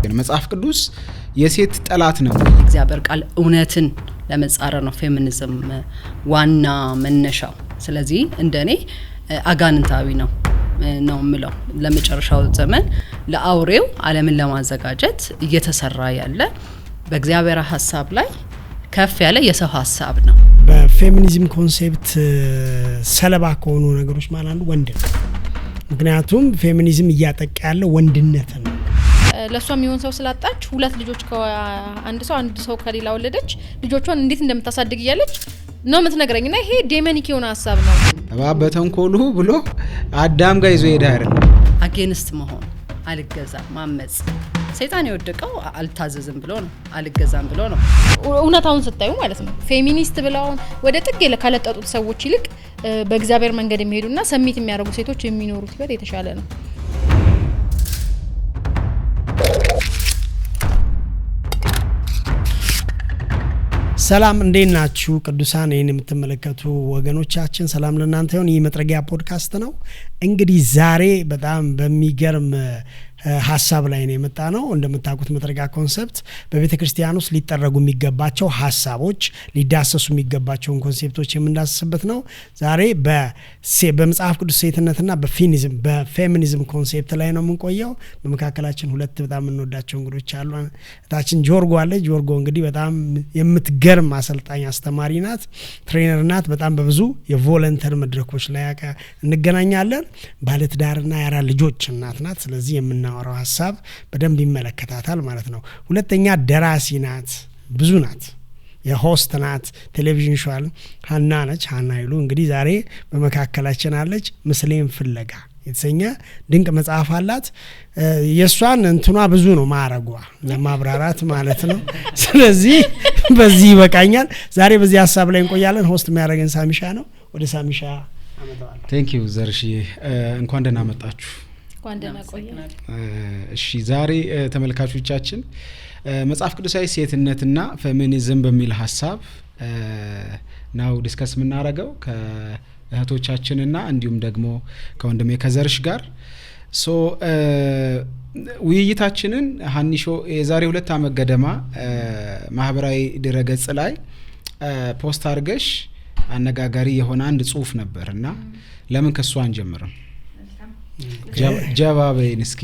ግን መጽሐፍ ቅዱስ የሴት ጠላት ነው። እግዚአብሔር ቃል እውነትን ለመጻረር ነው ፌሚኒዝም ዋና መነሻው። ስለዚህ እንደኔ አጋንንታዊ ነው ምለው ለመጨረሻው ዘመን ለአውሬው ዓለምን ለማዘጋጀት እየተሰራ ያለ በእግዚአብሔር ሐሳብ ላይ ከፍ ያለ የሰው ሐሳብ ነው። በፌሚኒዝም ኮንሴፕት ሰለባ ከሆኑ ነገሮች ማለት አንዱ ወንድ ነው። ምክንያቱም ፌሚኒዝም እያጠቃ ያለው ወንድነት ነው። ለሷ የሚሆን ሰው ስላጣች ሁለት ልጆች አንድ ሰው ከሌላ ወለደች ልጆቿን እንዴት እንደምታሳድግ ያለች ነው የምትነግረኝና ይሄ ዴሞኒክ የሆነ ሐሳብ ነው። በተንኮሉ ብሎ አዳም ጋር ይዞ ይሄዳል። አጌንስት መሆን አልገዛም ማመጽ ሰይጣን የወደቀው አልታዘዝም ብሎ ነው አልገዛም ብሎ ነው። እውነታውን ስታዩ ማለት ነው ፌሚኒስት ብለው ወደ ጥግ ለካለጠጡት ሰዎች ይልቅ በእግዚአብሔር መንገድ የሚሄዱና ሰሚት የሚያደርጉ ሴቶች የሚኖሩት ህይወት የተሻለ ነው። ሰላም እንዴት ናችሁ ቅዱሳን? ይሄን የምትመለከቱ ወገኖቻችን ሰላም ለእናንተ ይሁን። ይህ መጥረጊያ ፖድካስት ነው። እንግዲህ ዛሬ በጣም በሚገርም ሐሳብ ላይ ነው የመጣ ነው። እንደምታውቁት መጥረጊያ ኮንሰፕት በቤተክርስቲያን ውስጥ ሊጠረጉ የሚገባቸው ሐሳቦች ሊዳሰሱ የሚገባቸውን ኮንሴፕቶች የምንዳስስበት ነው። ዛሬ በመጽሐፍ ቅዱስ ሴትነትና በፌሚኒዝም ኮንሴፕት ላይ ነው የምንቆየው። በመካከላችን ሁለት በጣም እንወዳቸው እንግዶች አሉ። እታችን ጆርጎ አለች። ጆርጎ እንግዲህ በጣም የምትገርም አሰልጣኝ አስተማሪ ናት፣ ትሬነር ናት። በጣም በብዙ የቮለንተር መድረኮች ላይ እንገናኛለን። ባለትዳርና የአራት ልጆች እናት ናት። ስለዚህ የምናወራው ሐሳብ በደንብ ይመለከታታል ማለት ነው። ሁለተኛ ደራሲ ናት፣ ብዙ ናት፣ የሆስት ናት፣ ቴሌቪዥን ሾው ሀና ነች። ሀና ይሉ እንግዲህ ዛሬ በመካከላችን አለች። ምስሌን ፍለጋ የተሰኘ ድንቅ መጽሐፍ አላት። የሷን እንትኗ ብዙ ነው ማረጓ ለማብራራት ማለት ነው። ስለዚህ በዚህ ይበቃኛል። ዛሬ በዚህ ሐሳብ ላይ እንቆያለን። ሆስት የሚያደርገን ሳሚሻ ነው። ወደ ሳሚሻ አመጣዋለሁ። ቴንክ ዩ ዘርሺ፣ እንኳን ደህና መጣችሁ። እንኳን ደህና ቆያችሁ። እሺ ዛሬ ተመልካቾቻችን መጽሐፍ ቅዱሳዊ ሴትነትና ፌሚኒዝም በሚል ሐሳብ ነው ዲስከስ የምናደርገው ከእህቶቻችንና እንዲሁም ደግሞ ከወንድሜ ከዘርሽ ጋር ውይይታችንን ሀኒሾ የዛሬ 2 ዓመት ገደማ ማህበራዊ ድረገጽ ላይ ፖስት አድርገሽ አነጋጋሪ የሆነ አንድ ጽሁፍ ነበርና ለምን ከሷ አንጀምርም? ጀባበይን እስኪ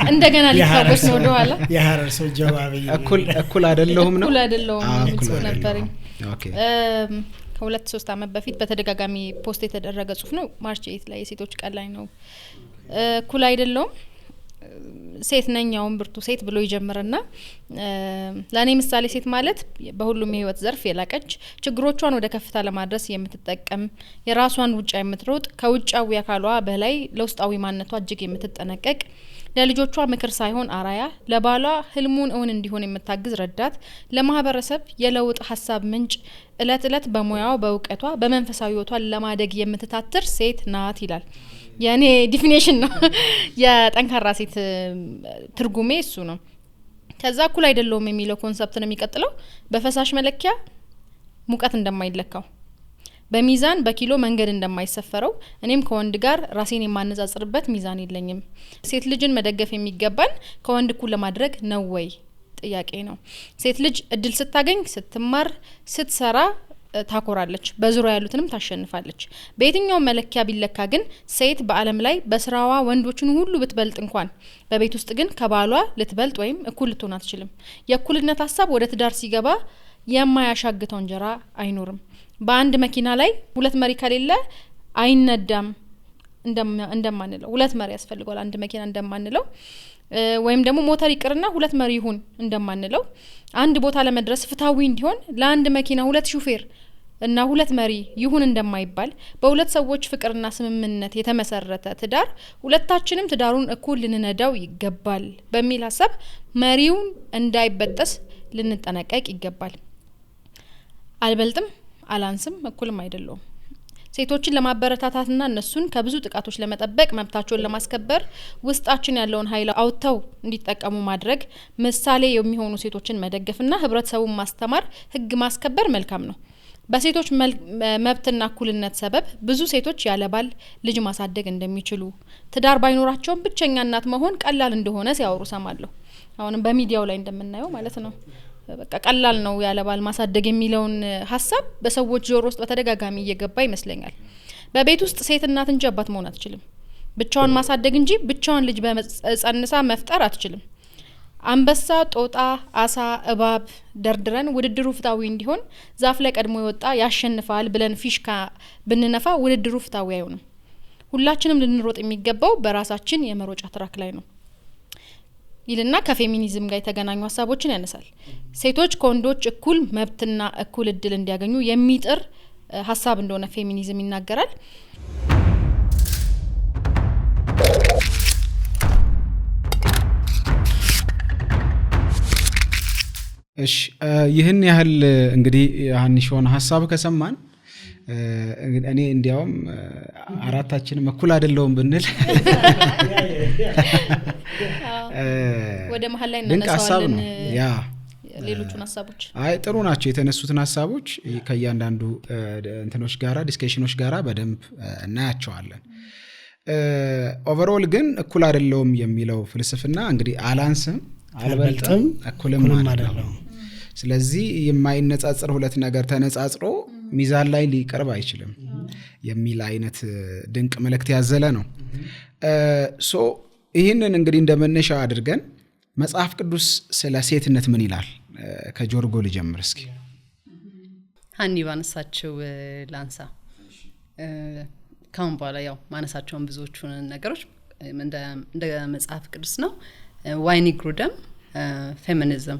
እንደገና ሊታወስ ነው ወደኋላ የሐረር ሰው ጀባበይ እኩል አይደለሁም ነው ጽሁፍ ነበርኝ። ከ2-3 ዓመት በፊት በተደጋጋሚ ፖስት የተደረገ ጽሁፍ ነው። ማርች 8 ላይ የሴቶች ቀን ላይ ነው። እኩል አይደለሁም ሴት ነኛውን ብርቱ ሴት ብሎ ይጀምርና ለኔ ምሳሌ ሴት ማለት በሁሉም የህይወት ዘርፍ የላቀች ችግሮቿን ወደ ከፍታ ለማድረስ የምትጠቀም የራሷን ውጫ የምትሮጥ ከውጫዊ አካሏ በላይ ለውስጣዊ ማንነቷ እጅግ የምትጠነቀቅ ለልጆቿ ምክር ሳይሆን አራያ ለባሏ ህልሙን እውን እንዲሆን የምታግዝ ረዳት ለማህበረሰብ የለውጥ ሐሳብ ምንጭ እለት በሙያው በእውቀቷ በመንፈሳዊ ህይወቷ ለማደግ የምትታትር ሴት ናት ይላል። ያኔ ዲፊኒሽን ነው የጠንካራ ሴት ትርጉሜ እሱ ነው። ከዛ እኩል አይደለውም የሚለው ኮንሰፕት ነው የሚቀጥለው። በፈሳሽ መለኪያ ሙቀት እንደማይለካው በሚዛን በኪሎ መንገድ እንደማይሰፈረው እኔም ከወንድ ጋር ራሴን የማነጻጽርበት ሚዛን የለኝም። ሴት ልጅን መደገፍ የሚገባን ከወንድ እኩል ለማድረግ ነው ወይ ጥያቄ ነው። ሴት ልጅ እድል ስታገኝ ስትማር ስትሰራ ታኮራለች፣ በዙሪያ ያሉትንም ታሸንፋለች። በየትኛው መለኪያ ቢለካ ግን ሴት በአለም ላይ በስራዋ ወንዶችን ሁሉ ብትበልጥ እንኳን በቤት ውስጥ ግን ከባሏ ልትበልጥ ወይም እኩል ልትሆን አትችልም። የእኩልነት ሐሳብ ወደ ትዳር ሲገባ የማያሻግተው እንጀራ አይኖርም። በአንድ መኪና ላይ 2 መሪ ከሌለ አይነዳም እንደማንለው 2 መሪ ያስፈልጋል አንድ መኪና እንደማንለው ወይም ደግሞ ሞተር ይቅርና 2 መሪ ይሁን እንደማንለው አንድ ቦታ ለመድረስ ፍታዊ እንዲሆን ለአንድ መኪና 2 ሹፌር እና 2 መሪ ይሁን እንደማይባል በሁለት ሰዎች ፍቅርና ስምምነት የተመሰረተ ትዳር ሁለታችንም ትዳሩን እኩል ልንነዳው ይገባል በሚል ሐሳብ መሪውን እንዳይበጠስ ልንጠነቀቅ ይገባል። አልበልጥም አላንስም እኩልም አይደለም። ሴቶችን ለማበረታታትና እነሱን ከብዙ ጥቃቶች ለመጠበቅ መብታቸውን ለማስከበር ውስጣችን ያለውን ኃይል አውጥተው እንዲጠቀሙ ማድረግ ምሳሌ የሚሆኑ ሴቶችን መደገፍና ህብረተሰቡን ማስተማር ህግ ማስከበር መልካም ነው። በሴቶች መብትና እኩልነት ሰበብ ብዙ ሴቶች ያለ ባል ልጅ ማሳደግ እንደሚችሉ ትዳር ባይኖራቸውም ብቸኛ እናት መሆን ቀላል እንደሆነ ሲያወሩ ሰማለሁ። አሁንም በሚዲያው ላይ እንደምናየው ማለት ነው። በቃ ቀላል ነው ያለ ባል ማሳደግ የሚለውን ሐሳብ በሰዎች ጆሮ ውስጥ በተደጋጋሚ እየገባ ይመስለኛል። በቤት ውስጥ ሴት እናት እንጂ አባት መሆን አትችልም። ብቻዋን ማሳደግ እንጂ ብቻዋን ልጅ በጸንሳ መፍጠር አትችልም። አንበሳ፣ ጦጣ፣ አሳ፣ እባብ ደርድረን ውድድሩ ፍታዊ እንዲሆን ዛፍ ላይ ቀድሞ የወጣ ያሸንፋል ብለን ፊሽካ ብንነፋ ውድድሩ ፍታዊ አይሆንም። ሁላችንም ልንሮጥ የሚገባው በራሳችን የመሮጫ ትራክ ላይ ነው ይልና ከፌሚኒዝም ጋር የተገናኙ ሀሳቦችን ያነሳል። ሴቶች ከወንዶች እኩል መብትና እኩል እድል እንዲያገኙ የሚጥር ሀሳብ እንደሆነ ፌሚኒዝም ይናገራል። እሺ ይህን ያህል እንግዲህ ሀኒሾን ሀሳብ ከሰማን እኔ እንዲያውም አራታችንም እኩል አይደለውም ብንል ወደ መሀል ላይ እናነሳዋለን። ያ ሌሎቹን ሀሳቦች ጥሩ ናቸው የተነሱትን ሀሳቦች ከእያንዳንዱ እንትኖች ጋራ ዲስከሽኖች ጋራ በደንብ እናያቸዋለን። ኦቨርኦል ግን እኩል አይደለውም የሚለው ፍልስፍና እንግዲህ አላንስም አልበልጥም እኩልም አይደለም። ስለዚህ የማይነጻጽር ሁለት ነገር ተነጻጽሮ ሚዛን ላይ ሊቀርብ አይችልም የሚል አይነት ድንቅ መልእክት ያዘለ ነው። ሶ ይህንን እንግዲህ እንደመነሻ አድርገን መጽሐፍ ቅዱስ ስለ ሴትነት ምን ይላል? ከጆርጎ ልጀምር እስኪ። ሀኒ ባነሳቸው ላንሳ። ካሁን በኋላ ያው ማነሳቸውን ብዙዎቹን ነገሮች እንደ መጽሐፍ ቅዱስ ነው። ዋይኒ ግሩደም ፌሚኒዝም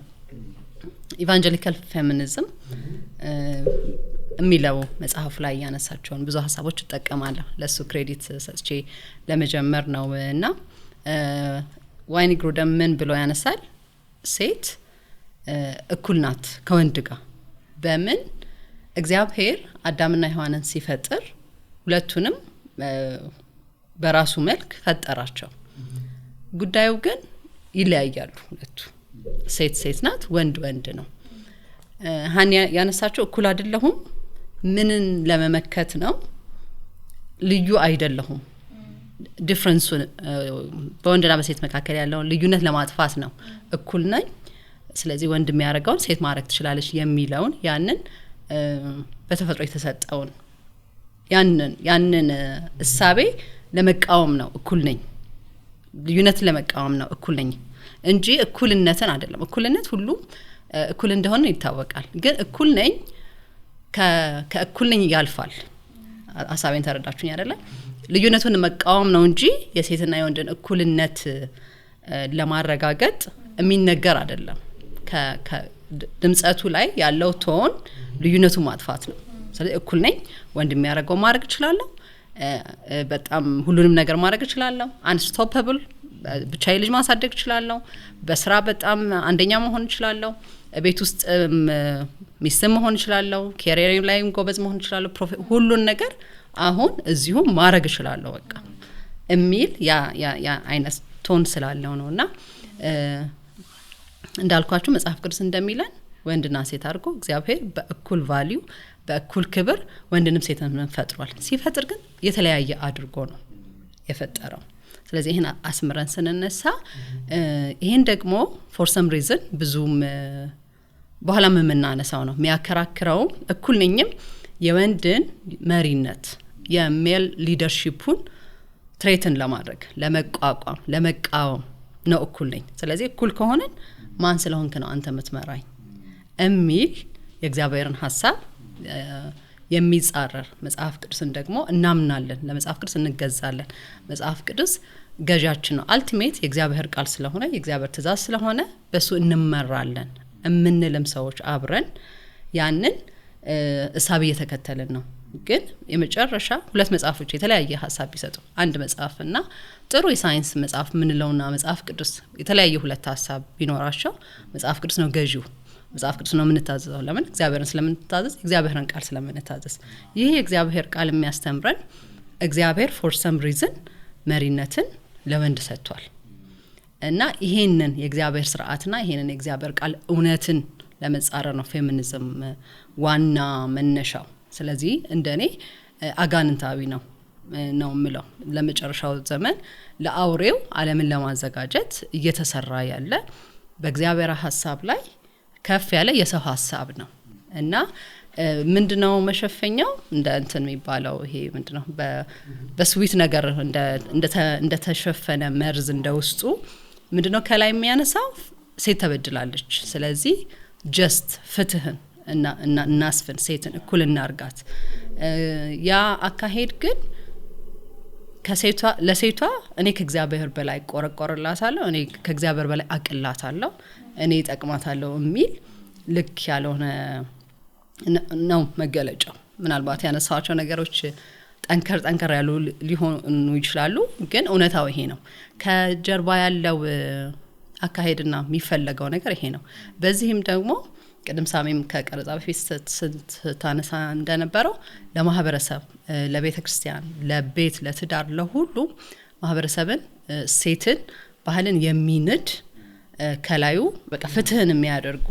ኢቫንጀሊካል ፌሚኒዝም የሚለው መጽሐፍ ላይ ያነሳቸውን ብዙ ሀሳቦች እጠቀማለሁ። ለሱ ክሬዲት ሰጥቼ ለመጀመር ነው እና ዋይኒ ግሩደም ምን ብሎ ያነሳል? ሴት እኩል ናት ከወንድ ጋር። በምን? እግዚአብሔር አዳምና ሔዋንን ሲፈጥር ሁለቱንም በራሱ መልክ ፈጠራቸው። ጉዳዩ ግን ይለያያሉ ሁለቱ። ሴት ሴት ናት፣ ወንድ ወንድ ነው። ሀኒ ያነሳቸው እኩል አይደለሁም ምንን ለመመከት ነው? ልዩ አይደለሁም ዲፍረንሱን በወንድና በሴት መካከል ያለውን ልዩነት ለማጥፋት ነው። እኩል ነኝ፣ ስለዚህ ወንድ የሚያደርገውን ሴት ማድረግ ትችላለች የሚለውን ያንን በተፈጥሮ የተሰጠውን ያንን እሳቤ ለመቃወም ነው። እኩል ነኝ ልዩነትን ለመቃወም ነው እኩል ነኝ እንጂ እኩልነትን አይደለም። እኩልነት ሁሉም እኩል እንደሆነ ይታወቃል። ግን እኩል ነኝ ከእኩል ነኝ ያልፋል። ሀሳቤን ተረዳችሁኝ አይደለ? ልዩነቱን መቃወም ነው እንጂ የሴትና የወንድን እኩልነት ለማረጋገጥ የሚነገር አይደለም። ድምጸቱ ላይ ያለው ቶን ልዩነቱን ማጥፋት ነው። ስለዚህ እኩል ነኝ፣ ወንድ የሚያደርገው ማድረግ እችላለሁ፣ በጣም ሁሉንም ነገር ማድረግ እችላለሁ፣ አንስቶፐብል ብቻዬ ልጅ ማሳደግ እችላለሁ፣ በስራ በጣም አንደኛ መሆን እችላለሁ፣ ቤት ውስጥ ሚስት መሆን እችላለሁ፣ ካሪየር ላይ ጎበዝ መሆን እችላለሁ፣ ሁሉን ነገር አሁን እዚሁ ማድረግ እችላለሁ በቃ የሚል ያ አይነት ቶን ስላለው ነውና እንዳልኳችሁ መጽሐፍ ቅዱስ እንደሚለን ወንድና ሴት አድርጎ እግዚአብሔር በእኩል ቫልዩ በእኩል ክብር ወንድንም ሴትንም ፈጥሯል። ሲፈጥር ግን የተለያየ አድርጎ ነው የፈጠረው። ስለዚህ ይሄን አስምረን ስንነሳ ይሄን ደግሞ ፎር ሰም ሪዝን ብዙም በኋላ የምናነሳው ነው የሚያከራክረው። እኩል ነኝም የወንድን መሪነት የሜል ሊደርሺፑን ትሬትን ለማድረግ ለመቋቋም ለመቃወም ነው እኩል ነኝ። ስለዚህ እኩል ከሆነን ማን ስለሆንክ ነው አንተ የምትመራኝ የሚል የእግዚአብሔርን ሐሳብ የሚጻረር መጽሐፍ ቅዱስን ደግሞ እናምናለን። ለመጽሐፍ ቅዱስ እንገዛለን። መጽሐፍ ቅዱስ ገዣችን ነው። አልቲሜት የእግዚአብሔር ቃል ስለሆነ የእግዚአብሔር ትእዛዝ ስለሆነ በሱ እንመራለን እምንልም ሰዎች አብረን ያንን እሳቤ እየተከተልን ነው። ግን የመጨረሻ ሁለት መጽሐፎች የተለያየ ሐሳብ ቢሰጡ አንድ መጽሐፍና ጥሩ የሳይንስ መጽሐፍ ምንለውና መጽሐፍ ቅዱስ የተለያየ ሁለት ሐሳብ ቢኖራቸው መጽሐፍ ቅዱስ ነው ገዢው። መጽሐፍ ቅዱስ ነው የምንታዘዘው። ለምን? እግዚአብሔርን ስለምንታዘዝ፣ እግዚአብሔርን ቃል ስለምንታዘዝ። ይሄ የእግዚአብሔር ቃል የሚያስተምረን እግዚአብሔር ፎር ሰም ሪዝን መሪነትን ለወንድ ሰጥቷል እና ይሄንን የእግዚአብሔር ስርዓትና ይሄንን የእግዚአብሔር ቃል እውነትን ለመጻረር ነው ፌሚኒዝም ዋና መነሻው ስለዚህ እንደኔ አጋንንታዊ ነው ምለው ለመጨረሻው ዘመን ለአውሬው ዓለምን ለማዘጋጀት እየተሰራ ያለ በእግዚአብሔር ሐሳብ ላይ ከፍ ያለ የሰው ሐሳብ ነው እና ምንድነው መሸፈኛው እንደ እንትን የሚባለው ይሄ ምንድነው በስዊት ነገር እንደ ተሸፈነ መርዝ እንደውስጡ ምንድነው ከላይ የሚያነሳው ሴት ተበድላለች ስለዚህ ጀስት ፍትህን እና እናስፈን ሴትን እኩል እናርጋት ያ አካሄድ ግን ከሴቷ ለሴቷ እኔ ከእግዚአብሔር በላይ ቆረቆርላታለሁ እኔ ከእግዚአብሔር በላይ አቅላታለሁ እኔ ጠቅማታለሁ የሚል ልክ ያልሆነ ነው መገለጫው ምናልባት ያነሳቸው ነገሮች ጠንከር ያሉ ሊሆኑ ይችላሉ ግን እውነታው ይሄ ነው ከጀርባ ያለው አካሄድና የሚፈልገው ነገር ይሄ ነው በዚህም ደግሞ ቀደም ሳሜም ከቀረጻ በፊት ታነሳ እንደነበረው ለማህበረሰብ ለቤተክርስቲያን ለቤት ለትዳር ለሁሉ ማህበረሰብን ሴትን ባህልን የሚንድ ከላዩ በቃ ፍትህን የሚያደርጉ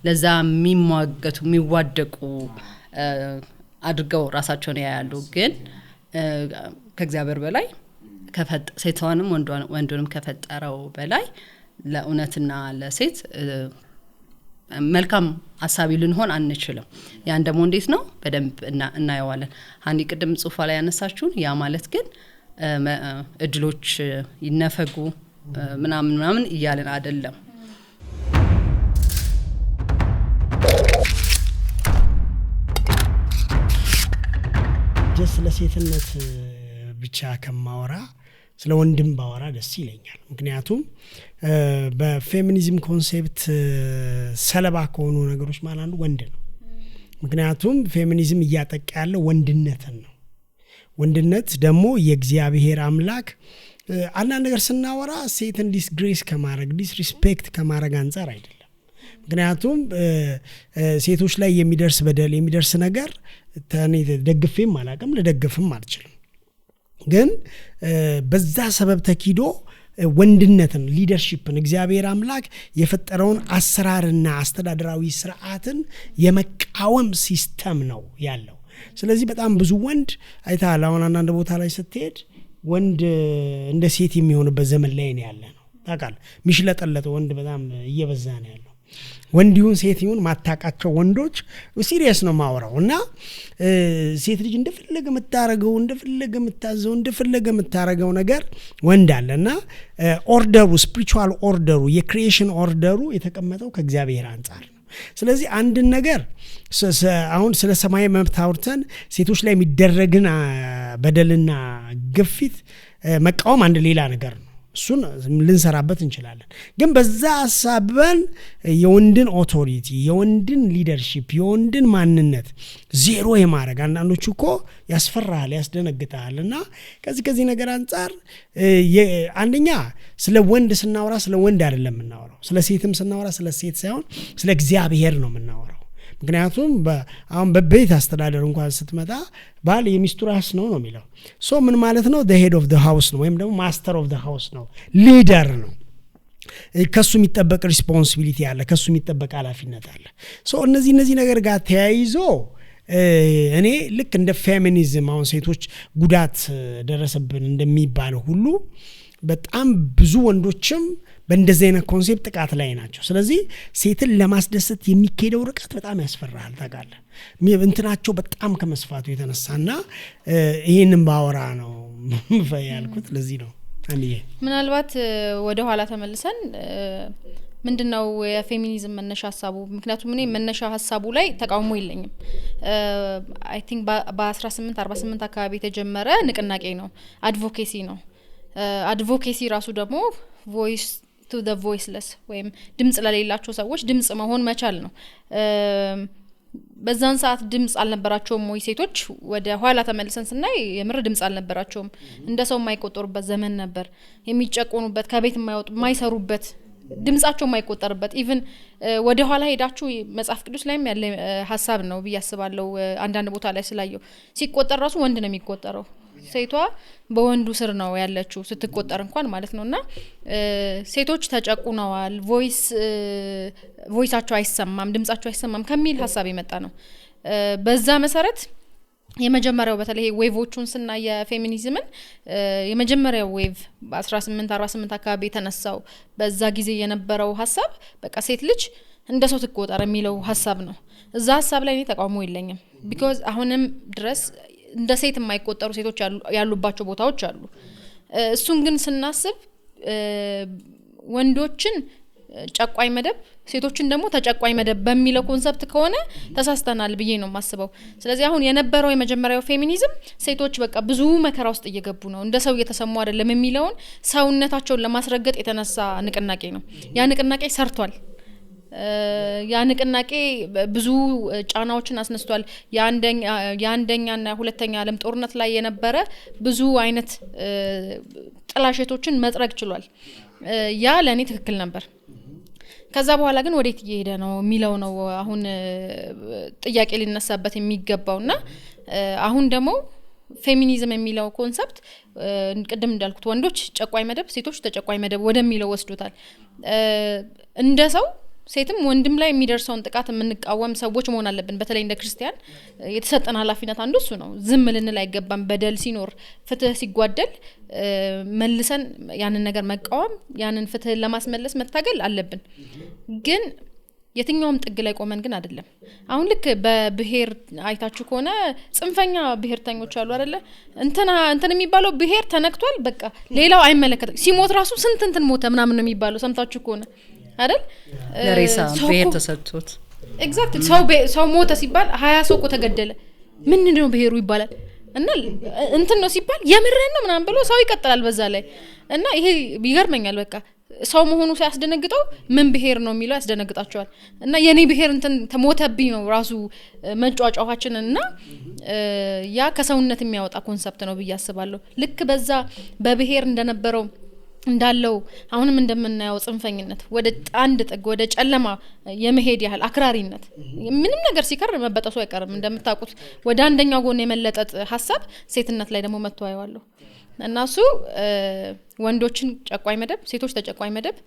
ለዛ የሚሟገቱ የሚዋደቁ አድርገው ራሳቸውን ያያሉ ግን ከእግዚአብሔር በላይ ሴቷንም ወንዱንም ከፈጠረው በላይ ለኡነትና ለሴት መልካም ሐሳቢ ልንሆን አንችልም ያን ደግሞ እንዴት ነው በደንብ እናየዋለን ሃኒ ቅድም ጽሁፋ ላይ ያነሳችሁን ያ ማለት ግን እድሎች ይነፈጉ ምናምን ይያለን አይደለም ጀስ ለሴትነት ብቻ ከማወራ ስለ ወንድም ባወራ ደስ ይለኛል ምክንያቱም በፌሚኒዝም ኮንሴፕት ሰለባ ከሆኑ ነገሮች ማለት አንዱ ወንድ ነው ምክንያቱም ፌሚኒዝም እያጠቃ ያለው ወንድነትን ነው ወንድነት ደግሞ የእግዚአብሔር አምላክ አንዳንድ ነገር ስናወራ ሴትን ዲስግሬስ ከማድረግ ዲስሪስፔክት ከማድረግ አንፃር አይደለም ምክንያቱም ሴቶች ላይ የሚደርስ በደል የሚደርስ ነገር ተኔ ደግፌም አላቀም ለደግፍም አልችልም ግን በዛ ሰበብ ተኪዶ ወንድነትን ሊደርሺፕን እግዚአብሔር አምላክ የፈጠረውን አሰራርና አስተዳደራዊ ስርዓትን የመቃወም ሲስተም ነው ያለው ስለዚህ በጣም ብዙ ወንድ አይታል አሁን አንዳንድ ቦታ ላይ ስትሄድ ወንድ እንደ ሴት የሚሆንበት ዘመን ላይ ነው ያለ ነው ታውቃለህ ሚሽለጠለጠ ወንድ በጣም እየበዛ ነው ያለው ወንዲውን ሴት ይሁን ማታቃቸው ወንዶች ሲሪየስ ነው ማወራውና ሴት ልጅ እንደፈለገ መታረገው እንደፈለገ መታዘው እንደፈለገ መታረገው ነገር ወንድ አለና ኦርደሩ ስፒሪቹዋል ኦርደሩ የክሪኤሽን ኦርደሩ የተቀመጠው ከእግዚአብሔር አንፃር ነው ስለዚህ አንድ ነገር አሁን ስለ ሰማይ መብት አውርተን ሴቶች ላይ የሚደረግን በደልና ግፊት መቃወም አንድ ሌላ ነገር ነው እሱን ልንሰራበት እንችላለን ግን በዛ ሐሳብን የወንድን ኦቶሪቲ የወንድን ሊደርሺፕ የወንድን ማንነት ዜሮ የማረግ አንዳንዶቹ እኮ ያስፈራል ያስደነግጣልና ከዚህ ነገር አንፃር አንደኛ ስለ ወንድ ስናወራ ስለ ወንድ አይደለም እናወራው ስለ ሴትም ስናወራ ስለ ሴት ሳይሆን ስለ እግዚአብሔር ነው የምናወራው ምክንያቱም አሁን በቤት አስተዳደር እንኳን ስትመጣ ባል የሚስቱ ራስ ነው የሚለው ሶ ምን ማለት ነው the head of the house ነው ወይም ደግሞ master of the house ነው ሊደር ነው ከሱ የሚጠበቅ ሪስፖንሲቢሊቲ አለ ከሱ የሚጠበቅ ኃላፊነት አለ ሶ እነዚህ ነገር ጋር ተያይዞ እኔ ልክ እንደ ፌሚኒዝም አሁን ሴቶች ጉዳት ደረሰብን እንደሚባለው ሁሉ በጣም ብዙ ወንዶችም በእንደዚህ አይነት ኮንሴፕት ጥቃት ላይ ናቸው ስለዚህ ሴትን ለማስደሰት የሚካሄደው ርቀት በጣም ያስፈራል ታውቃለህ እንትናቸው በጣም ከመስፋቱ የተነሳና ይሄንን ባወራ ነው ያልኩት ለዚህ ነው አንዬ ምናልባት ወደ ኋላ ተመልሰን ምንድነው የፌሚኒዝም መነሻ ሐሳቡ ምክንያቱም እኔ መነሻ ሐሳቡ ላይ ተቃውሞ የለኝም አይ ቲንክ በ1848 አካባቢ የተጀመረ ንቅናቄ ነው አድቮኬሲ ነው አድቮኬሲ ራሱ ደግሞ ቮይስ to the voiceless ወይም ድምጽ ለሌላቸው ሰዎች ድምጽ መሆን መቻል ነው በዛን ሰዓት ድምጽ አልነበራቸውም ወይ ሴቶች ወደ ኋላ ተመልሰን ስናይ የምር ድምጽ አልነበራቸውም እንደ ሰው የማይቆጠሩበት ዘመን ነበር የሚጨቆኑበት ከቤት የማይወጡ የማይሰሩበት ድምጻቸው የማይቆጠርበት ኢቭን ወደ ኋላ ሄዳችሁ መጽሐፍ ቅዱስ ላይም ያለ ሐሳብ ነው ብዬ አስባለሁ አንዳንድ ቦታ ላይ ስላየው ሲቆጠር ራሱ ወንድ ነው የሚቆጠረው ሴቷ በወንዱ ስር ነው ያለችው ስትቆጠር እንኳን ማለት ነውና ሴቶች ተጨቁነዋል ቮይሳቸው አይሰማም ድምጻቸው አይሰማም ከሚል ሐሳብ የመጣ ነው በዛ መሰረት የመጀመሪያው በተለይ ዌቮቹን ስና የፌሚኒዝምን የመጀመሪያው ዌቭ በ1848 አካባቢ የተነሳው በዛ ጊዜ የነበረው ሐሳብ በቃ ሴት ልጅ እንደ ሰው ትቆጠር የሚለው ሐሳብ ነው እዛ ሐሳብ ላይ ተቃውሞ የለኝም because አሁንም ድረስ እንደ ሴት የማይቆጠሩ ሴቶች ያሉባቸው ቦታዎች አሉ እሱን ግን ስናስብ ወንዶችን ጨቋይ መደብ ሴቶችን ደግሞ ተጨቋይ መደብ በሚለው ኮንሰፕት ከሆነ ተሳስተናል ብዬ ነው ማስበው ስለዚህ አሁን የነበረው የመጀመሪያው ፌሚኒዝም ሴቶች በቃ ብዙ መከራ ውስጥ እየገቡ ነው እንደ ሰው እየተሰሙ አይደለም የሚለውን ሰውነታቸውን ለማስረገጥ የተነሳ ንቅናቄ ነው ያ ንቅናቄ ሰርቷል ያ ንቅናቄ ብዙ ጫናዎችን አስነስቷል የአንደኛና ሁለተኛ ዓለም ጦርነት ላይ የነበረ ብዙ አይነት ጥላሸቶችን መጥረግ ችሏል ያ ለኔ ትክክል ነበር ከዛ በኋላ ግን ወዴት እየሄደ ነው የሚለው ነው አሁን ጥያቄ ሊነሳበት የሚገባውና አሁን ደግሞ ፌሚኒዝም የሚለው ኮንሰፕት ቅድም እንዳልኩት ወንዶች ጨቋይ መደብ ሴቶች ተጨቋይ መደብ ወደሚለው ወስዶታል እንደ ሰው ሴትም ወንድም ላይ የሚደርሰውን ጥቃት የምንቃወም ሰዎች መሆን አለብን በተለይ እንደ ክርስቲያን የተሰጠን ኃላፊነት አንዱ እሱ ነው ዝም ልንል አይገባም በደል ሲኖር ፍትህ ሲጓደል መልሰን ያንን ነገር መቃወም ያንን ፍትህ ለማስመለስ መታገል አለብን ግን የትኛውም ጥግ ላይ ቆመን ግን አይደለም አሁን ልክ በብሄር አይታችሁ ከሆነ ጽንፈኛ ብሄርተኞች አሉ አይደለ እንትን የሚባለው ብሄር ተነክቷል በቃ ሌላው አይመለከትም ሲሞት ራሱ ስንት እንትን ሞተ ምናምን ነው የሚባለው ሰምታችሁ ከሆነ አይደል ለሬሳ ብሄር ተሰጥቶት ኤግዛክትሊ ሰው ሞተ ሲባል 20 ሰው እኮ ተገደለ ምንድነው ብሄሩ ይባላል እና እንትን ነው ሲባል የምረን ነው ምናምን ብሎ ሰው ይቀጥላል በዛ ላይ እና ይሄ ይገርመኛል በቃ ሰው መሆኑ ሲያስደነግጠው ምን ብሄር ነው የሚለው ያስደነግጣቸዋል እና የኔ ብሄር እንትን ተሞተብኝ ነው ራሱ መንጫጫዋችን እና ያ ከሰውነት የሚያወጣ ኮንሰፕት ነው ብዬ አስባለሁ ልክ በዛ በብሄር እንደነበረው እንዳለው አሁንም እንደምናየው ጽንፈኝነት ወደ አንድ ጥግ ወደ ጨለማ የመሄድ ያህል አክራሪነት ምንም ነገር ሲከር መበጠሱ አይቀርም እንደምታውቁት ወደ አንደኛው ጎን የመለጠጥ ሐሳብ ሴትነት ላይ ደግሞ መጥቶ አየዋለሁ እና እሱ ወንዶችን ጨቋይ መደብ ሴቶች ተጨቋይ መደብ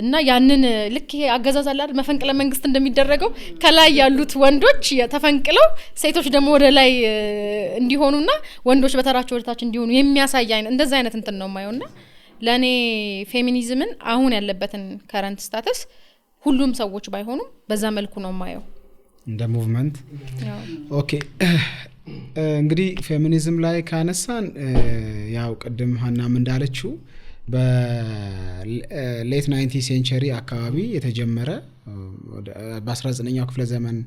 እና ያንን ልክ ይሄ አገዛዝ አለ አይደል መፈንቅለ መንግስት እንደሚደረገው ከላይ ያሉት ወንዶች ተፈንቅለው ሴቶች ደግሞ ወደ ላይ እንዲሆኑና ወንዶች በተራቸው ወደታች እንዲሆኑ የሚያሳይ አይነት እንደዛ አይነት እንትን ነው ማየውና ለኔ ፌሚኒዝምን አሁን ያለበትን ከረንት ስታተስ ሁሉም ሰዎች ባይሆኑም በዛ መልኩ ነው ማየው እንደ ሙቭመንት ኦኬ እንግዲህ ፌሚኒዝም ላይ ካነሳን ያው ቀደም ሀናም እንዳለችው በሌት 90 ሴንቸሪ አካባቢ የተጀመረ በ19ኛው ክፍለ ዘመን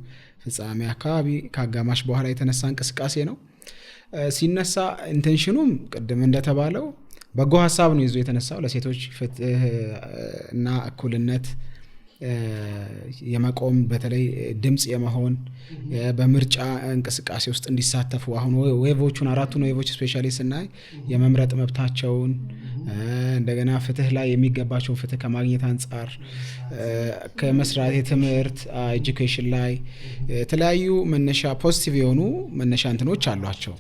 ፍጻሜ አካባቢ ከአጋማሽ በኋላ የተነሳ እንቅስቃሴ ነው ሲነሳ ኢንቴንሽኑም ቀደም እንደተባለው በጎ ሐሳብ ነው ይዞ የተነሳው ለሴቶች ፍትህ እና እኩልነት የመቆም በተለይ ድምጽ የመሆን በምርጫ እንቅስቃሴ ውስጥ እንዲሳተፉ አሁን ዌቮቹን አራቱን ዌቮች ስፔሻሊ ስናይ የመምረጥ መብታቸውን እንደገና ፍትህ ላይ የሚገባቸው ፍትህ ከማግኘት አንፃር ከመስራት የትምህርት ኤጁኬሽን ላይ የተለያዩ መነሻ ፖዚቲቭ የሆኑ መነሻ እንትኖች አሏቸው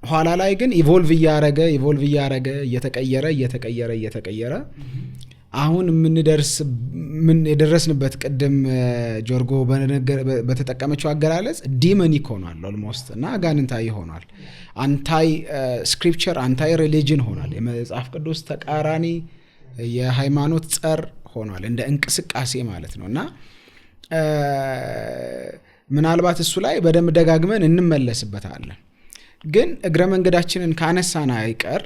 ኋላ ላይ ግን ኢቮልቭ እያረገ እየተቀየረ አሁን ምን የደረስንበት ቀደም ጆርጎ በተጠቀመችው አገላለጽ ዲሞኒክ ሆኗል ኦልሞስት እና አጋንንታዊ ሆኗል አንታይ ስክሪፕቸር አንታይ ሪሊጅን ሆኗል የመጽሐፍ ቅዱስ ተቃራኒ የሃይማኖት ጸር ሆኗል እንደ እንቅስቃሴ ማለት ነውና ምናልባት እሱ ላይ በደም ደጋግመን እንመለስበታለን ግን እግረ መንገዳችንን ካነሳና አይቀር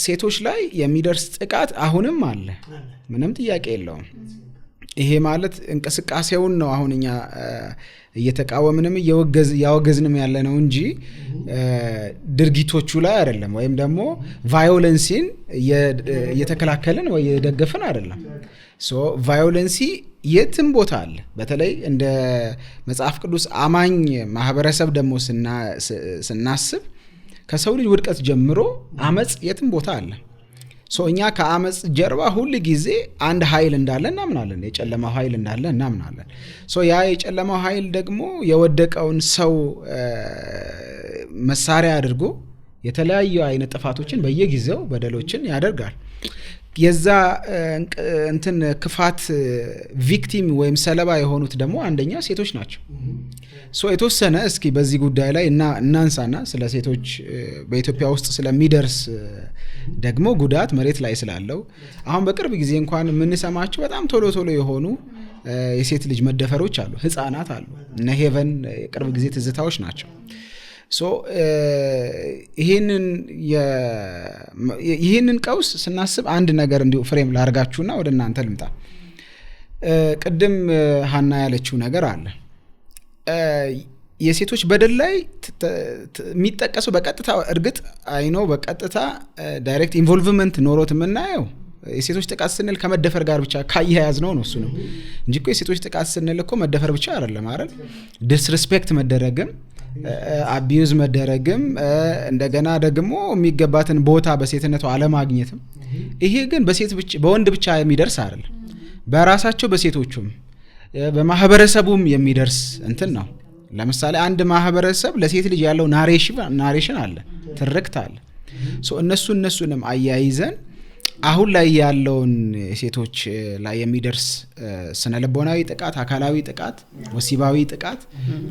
ሴቶች ላይ የሚደርስ ጥቃት አሁንም አለ ምንም ጥያቄ የለውም ይሄ ማለት እንቅስቃሴውን ነው አሁንኛ እየተቃወምንም ያወገዝንም ያለ ነው እንጂ ድርጊቶቹ ላይ አይደለም ወይም ደግሞ ቫዮለንሲን እየተከላከልን ወይ የደገፈን አይደለም ሶ ቫዮለንሲ የትም ቦታ አለ በተለይ እንደ መጽሐፍ ቅዱስ አማኝ ማህበረሰብ ደግሞ ስናስብ ከሰው ልጅ ውድቀት ጀምሮ አመጽ የትም ቦታ አለ ሶ እኛ ከአመጽ ጀርባ ሁሉ ጊዜ አንድ ኃይል እንዳለ እናምናለን የጨለማው ኃይል እንዳለ እናምናለን ሶ ያ የጨለማው ኃይል ደግሞ የወደቀውን ሰው መሳሪያ አድርጎ የተለያዩ አይነት ጥፋቶችን በየጊዜው በደሎችን ያደርጋል። የዛ እንትን ክፋት ቪክቲም ወይም ሰለባ የሆኑት ደግሞ አንደኛ ሴቶች ናቸው። ሶ የተወሰነ እስኪ በዚህ ጉዳይ ላይ እናንሳና ስለ ሴቶች በኢትዮጵያ ውስጥ ስለሚደርስ ደግሞ ጉዳት መሬት ላይ ስላለው አሁን በቅርብ ጊዜ እንኳን የምንሰማቸው በጣም ቶሎ ቶሎ የሆኑ የሴት ልጅ መደፈሮች አሉ፣ ህፃናት አሉ። እነ ሄቨን የቅርብ ጊዜ ትዝታዎች ናቸው። ሶ ይህንን ቀውስ ስናስብ አንድ ነገር እንዲሁ ፍሬም ላርጋችሁና ወደ እናንተ ልምጣ። ቅድም ሀና ያለችው ነገር አለ። የሴቶች በደል ላይ የሚጠቀሰው በቀጥታ እርግጥ አይኖ በቀጥታ ዳይሬክት ኢንቮልቭመንት ኖሮት የምናየው የሴቶች ጥቃት ስንል ከመደፈር ጋር ብቻ ካያያዝ ነው እሱ ነው እንጂ እኮ የሴቶች ጥቃት ስንል እኮ መደፈር ብቻ አይደለም አይደል? ዲስሪስፔክት መደረግም አቢዩዝ መደረግም እንደገና ደግሞ የሚገባትን ቦታ በሴትነቷ አለማግኘትም። ይሄ ግን በወንድ ብቻ የሚደርስ አይደለም። በራሳቸው በሴቶቹም በማህበረሰቡም የሚደርስ እንትን ነው። ለምሳሌ አንድ ማህበረሰብ ለሴት ልጅ ያለው ናሬሽን አለ፣ ትርክት አለ። ሶ እነሱንም አያይዘን አሁን ላይ ያለውን ሴቶች ላይ የሚደርስ ስነልቦናዊ ጥቃት፣ አካላዊ ጥቃት፣ ወሲባዊ ጥቃት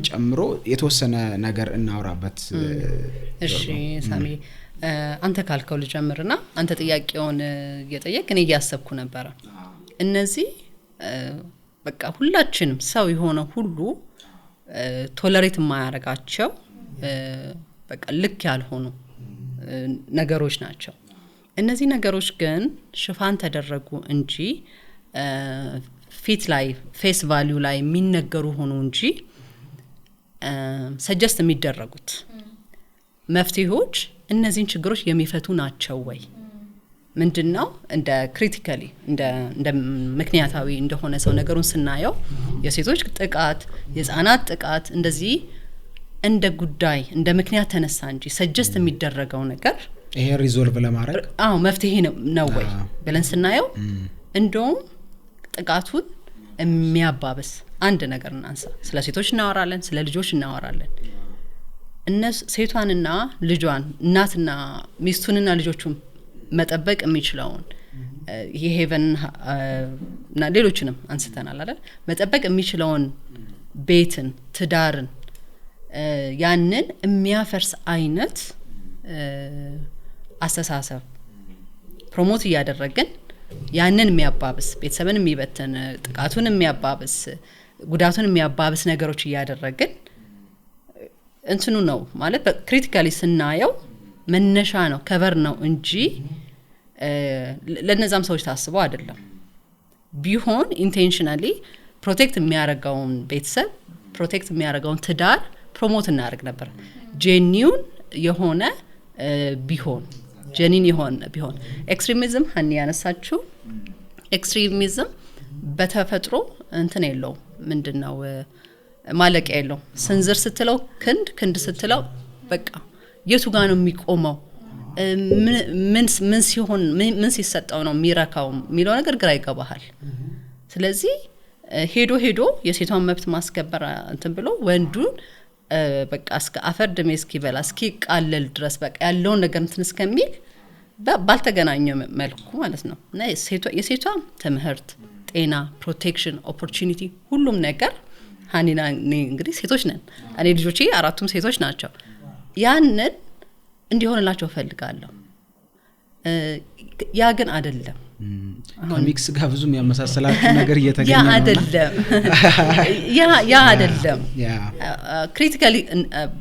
ጨምሮ የተወሰነ ነገር እናውራበት። እሺ ሳሚ፣ አንተ ካልከው ልጀምርና አንተ ጥያቄውን እየጠየቅ እኔ እያሰብኩ ነበረ። እነዚህ በቃ ሁላችንም ሰው የሆነ ሁሉ ቶለሬት የማያረጋቸው በቃ ልክ ያልሆኑ ነገሮች ናቸው። እነዚህ ነገሮች ግን ሽፋን ተደረጉ እንጂ ፊት ላይ ፌስ ቫልዩ ላይ የሚነገሩ ሆኑ እንጂ ሰጀስት የሚደረጉት መፍትሄዎች እነዚህን ችግሮች የሚፈቱ ናቸው ወይ? ምንድነው እንደ ክሪቲካሊ እንደ ምክንያታዊ እንደሆነ ሰው ነገሩን ስናየው የሴቶች ጥቃት፣ የህፃናት ጥቃት እንደዚህ እንደ ጉዳይ እንደ ምክንያት ተነሳ እንጂ ሰጀስት የሚደረገው ነገር ይሄ ሪዞልቭ ለማድረግ መፍትሄ ነው ወይ ብለን ስናየው እንደውም ጥቃቱን የሚያባብስ አንድ ነገር እናንሳ። ስለ ሴቶች እናወራለን፣ ስለ ልጆች እናወራለን። እነሱ ሴቷንና ልጇን እናትና ሚስቱንና ልጆቹን መጠበቅ የሚችለውን የሄቨን እና ሌሎችንም አንስተናል አይደል? መጠበቅ የሚችለውን ቤትን፣ ትዳርን ያንን የሚያፈርስ አይነት አስተሳሰብ ፕሮሞት እያደረግን ያንን የሚያባብስ ቤተሰብን የሚበትን ጥቃቱን የሚያባብስ ጉዳቱን የሚያባብስ ነገሮች እያደረግን እንትኑ ነው ማለት በክሪቲካሊ ስናየው መነሻ ነው ከቨር ነው እንጂ ለነዛም ሰዎች ታስበው አይደለም። ቢሆን ኢንቴንሽናሊ ፕሮቴክት የሚያደርገውን ቤተሰብ ፕሮቴክት የሚያደርገውን ትዳር ፕሮሞት እናደርግ ነበር። ጄኒውን የሆነ ቢሆን ኤክስትሪሚዝም ሀኒ ያነሳችሁ ኤክስትሪሚዝም በተፈጥሮ እንትን የለው ምንድነው ማለቂያ የለው። ስንዝር ስትለው ክንድ ስትለው በቃ የቱ ጋር ነው የሚቆመው? ምን ሲሆን ምን ሲሰጠው ነው የሚረካው የሚለው ነገር ግራ ይገባሃል። ስለዚህ ሄዶ የሴቷን መብት ማስከበር እንትን ብሎ ወንዱን በቃ እስከ አፈር ድሜ እስኪበላ እስኪቃለል ድረስ በቃ ያለውን ነገር እንትን እስከሚል ባልተገናኘ መልኩ ማለት ነው። እና የሴቷ ትምህርት፣ ጤና፣ ፕሮቴክሽን፣ ኦፖርቹኒቲ ሁሉም ነገር ሀኒና እንግዲህ ሴቶች ነን። እኔ ልጆቼ አራቱም ሴቶች ናቸው። ያንን እንዲሆንላቸው ፈልጋለሁ። ያ ግን አይደለም። ኮሚክስ ጋር ብዙም ያመሳሰላችሁ ነገር እየተገኘ ነው። ያ አይደለም። ክሪቲካሊ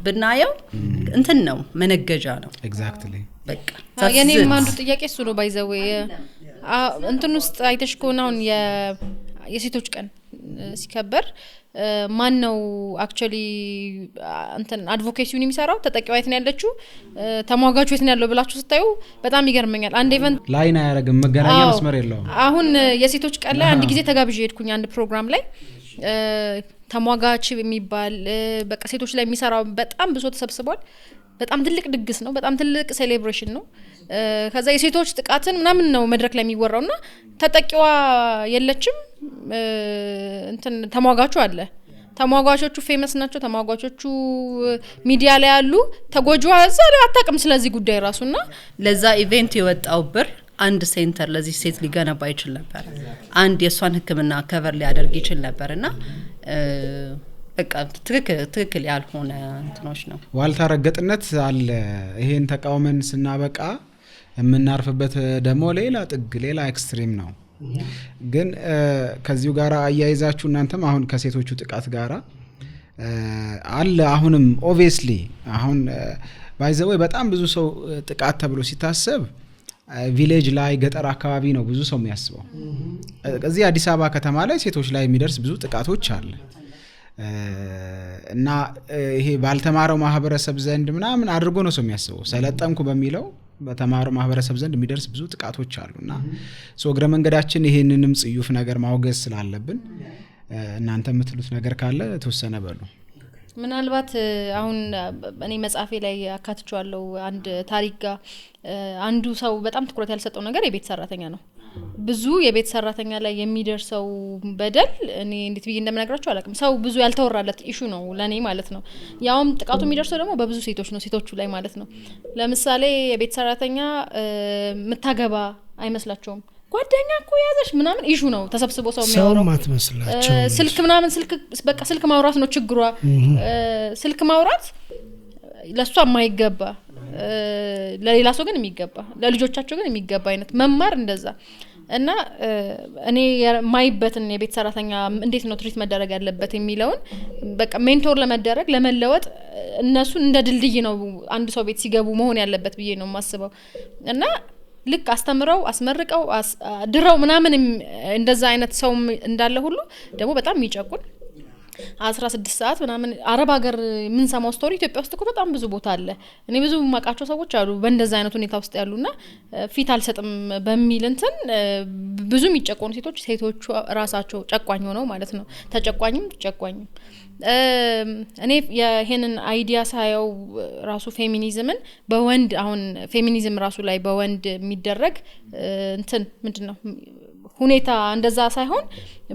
ብናየው እንትን ነው መነገጃ ነው። ኤግዛክትሊ በቃ የኔም አንዱ ጥያቄ እሱ ነው። ባይዘው እንትን ውስጥ አይተሽ ከሆነ አሁን የሴቶች ቀን ሲከበር ማን ነው አክቹአሊ እንትን አድቮኬሲውን የሚሰራው? ተጠቂው የት ነው ያለችው? ተሟጋቹ የት ነው ያለው ብላችሁ ስታዩ በጣም ይገርመኛል። አንድ ኢቨንት ላይን አያረግም፣ መገናኛ መስመር የለውም። አሁን የሴቶች ቀን ላይ አንድ ጊዜ ተጋብዤ ሄድኩኝ አንድ ፕሮግራም ላይ ተሟጋች የሚባል በቃ ሴቶች ላይ የሚሰራው በጣም ብዙ ተሰብስቧል። በጣም ትልቅ ድግስ ነው። በጣም ትልቅ ሴሌብሬሽን ነው። ከዛ የሴቶች ጥቃትን ምናምን ነው መድረክ ላይ የሚወራውና ተጠቂዋ የለችም፣ እንትን ተሟጋቹ አለ። ተሟጓቾቹ ፌመስ ናቸው ተሟጓቾቹ ሚዲያ ላይ ያሉ ተጎጂዋ እዛ ላይ አታውቅም ስለዚህ ጉዳይ ራሱና ለዛ ኢቨንት የወጣው ብር አንድ ሴንተር ለዚህ ሴት ሊገነባ ይችል ነበር አንድ የሷን ህክምና ከቨር ሊያደርግ ይችል ነበርና በቃ ትክክል ያልሆነ እንትኖች ነው ዋልታ ረገጥነት አለ ይሄን ተቃውመን ስናበቃ የምናርፍበት ደግሞ ሌላ ጥግ ሌላ ኤክስትሪም ነው ግን ከዚሁ ጋራ አያይዛችሁ እናንተም አሁን ከሴቶቹ ጥቃት ጋራ አለ አሁንም ኦብቪየስሊ አሁን ባይዘው በጣም ብዙ ሰው ጥቃት ተብሎ ሲታሰብ ቪሌጅ ላይ ገጠር አካባቢ ነው ብዙ ሰው የሚያስበው እዚህ አዲስ አበባ ከተማ ላይ ሴቶች ላይ የሚደርስ ብዙ ጥቃቶች አለ እና ይሄ ባልተማረው ማህበረሰብ ዘንድ ምናምን አድርጎ ነው ሰው የሚያስበው ሰለጠንኩ በሚለው በተማረው ማህበረሰብ ዘንድ የሚደርስ ብዙ ጥቃቶች አሉና እግረ መንገዳችን ይሄንንም ጽዩፍ ነገር ማውገዝ ስላለብን እናንተ የምትሉት ነገር ካለ ተወሰነ በሉ ምናልባት አሁን እኔ መጻፌ ላይ አካትቻለሁ አንድ ታሪክ ጋር አንዱ ሰው በጣም ትኩረት ያልሰጠው ነገር የቤት ሰራተኛ ነው ብዙ የቤት ሰራተኛ ላይ የሚደርሰው በደል እኔ እንዴት ብዬ እንደምነግራችሁ አላውቅም ሰው ብዙ ያልተወራለት ኢሹ ነው ለኔ ማለት ነው ያውም ጥቃቱ የሚደርሰው ደግሞ በብዙ ሴቶች ነው ሴቶቹ ላይ ማለት ነው ለምሳሌ የቤት ሰራተኛ ምታገባ አይመስላቸውም ጓደኛ እኮ ያዘሽ ምናምን ኢሹ ነው ተሰብስቦ ሰው የሚያወራው ስልክ ምናምን በቃ ስልክ ማውራት ነው ችግሯ ስልክ ማውራት ለሷ የማይገባ ለሌላ ሰው ግን የሚገባ ለልጆቻቸው ግን የሚገባ አይነት መማር እንደዛ እና እኔ የማይበትን የቤት ሰራተኛ እንዴት ነው ትሪት መደረግ ያለበት የሚለውን በቃ ሜንቶር ለመደረግ ለመለወጥ እነሱ እንደ ድልድይ ነው አንድ ሰው ቤት ሲገቡ መሆን ያለበት ብዬ ነው የማስበው እና ልክ አስተምረው አስመርቀው ድረው ምናምን እንደዛ አይነት ሰው እንዳለ ሁሉ ደግሞ በጣም የሚጨቁን 16 ሰዓት ምናምን አረብ ሀገር ምን ሰማው ስቶሪ ኢትዮጵያ ውስጥ እኮ በጣም ብዙ ቦታ አለ እኔ ብዙ ማቃቸው ሰዎች አሉ በእንደዛ አይነት ሁኔታ ውስጥ ያሉና ፊት አልሰጥም በሚል እንትን ብዙ የሚጨቆኑ ሴቶቹ ራሳቸው ጨቋኝ ሆነው ማለት ነው ተጨቋኝም ጨቋኝም እኔ ይሄንን አይዲያ ሳየው ራሱ ፌሚኒዝምን በወንድ አሁን ፌሚኒዝም ራሱ ላይ በወንድ የሚደረግ እንትን ምንድነው ሁኔታ እንደዛ ሳይሆን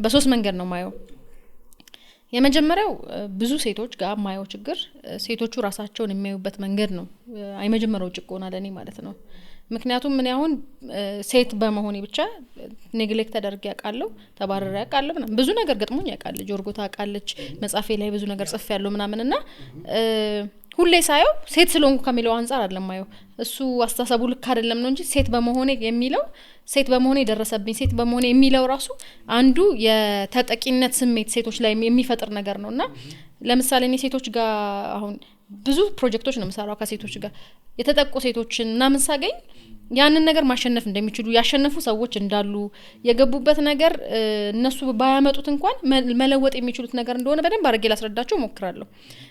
በሶስት መንገድ ነው ማየው የመጀመሪያው ብዙ ሴቶች ጋር ማየው ችግር ሴቶቹ ራሳቸውን የሚያዩበት መንገድ ነው አይመጀመሪያው ጭቆና ለኔ ማለት ነው ምክንያቱም ምን ያሁን ሴት በመሆኔ ብቻ ኔግሌክት ተደርጌ ያቃለው ተባረረ ያቃለው ምናምን ብዙ ነገር ገጥሞኝ ያቃል ጆርጎታ ያቃለች መጻፌ ላይ ብዙ ነገር ጽፍ ያለው ምናምንና ሁሌ ሳየው ሴት ስለሆንኩ ከሚለው አንፃር አይደለም ማየው እሱ አስተሳሰቡ ልክ አይደለም ነው እንጂ ሴት በመሆኔ የሚለው ሴት በመሆኔ ደረሰብኝ ሴት በመሆኔ የሚለው ራሱ አንዱ የተጠቂነት ስሜት ሴቶች ላይ የሚፈጥር ነገር ነውና ለምሳሌ እኔ ሴቶች ጋር አሁን ብዙ ፕሮጀክቶች ነው መሰራው ከሴቶች ጋር የተጠቁ ሴቶችን እና ምን ሳገኝ ያንን ነገር ማሸነፍ እንደሚችሉ ያሸነፉ ሰዎች እንዳሉ የገቡበት ነገር እነሱ ባያመጡት እንኳን መለወጥ የሚችሉት ነገር እንደሆነ በደንብ አድርጌ ላስረዳቸው ሞክራለሁ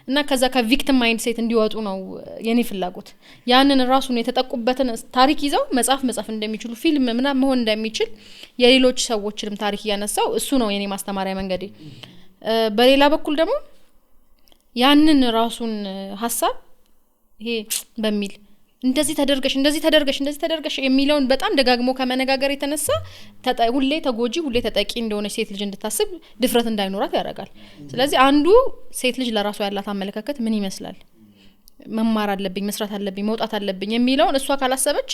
እና ከዛ ከቪክቲም ማይንድ ሴት እንዲወጡ ነው የኔ ፍላጎት ያንን ራሱን የተጠቁበትን ታሪክ ይዘው መጻፍ እንደሚችሉ ፊልም ምናምን መሆን እንደሚችል የሌሎች ሰዎችንም ታሪክ ያነሳው እሱ ነው የኔ ማስተማሪያ መንገዴ በሌላ በኩል ደግሞ ያንን ራሱን ሐሳብ ይሄ በሚል እንደዚህ ተደርገሽ የሚለውን በጣም ደጋግሞ ከመነጋገር የተነሳ ሁሌ ተጎጂ ሁሌ ተጠቂ እንደሆነ ሴት ልጅ እንድታስብ ድፍረት እንዳይኖራት ያደርጋል ስለዚህ አንዱ ሴት ልጅ ለራሷ ያላት አመለካከት ምን ይመስላል መማር አለብኝ መስራት አለብኝ መውጣት አለብኝ የሚለውን እሷ ካላሰበች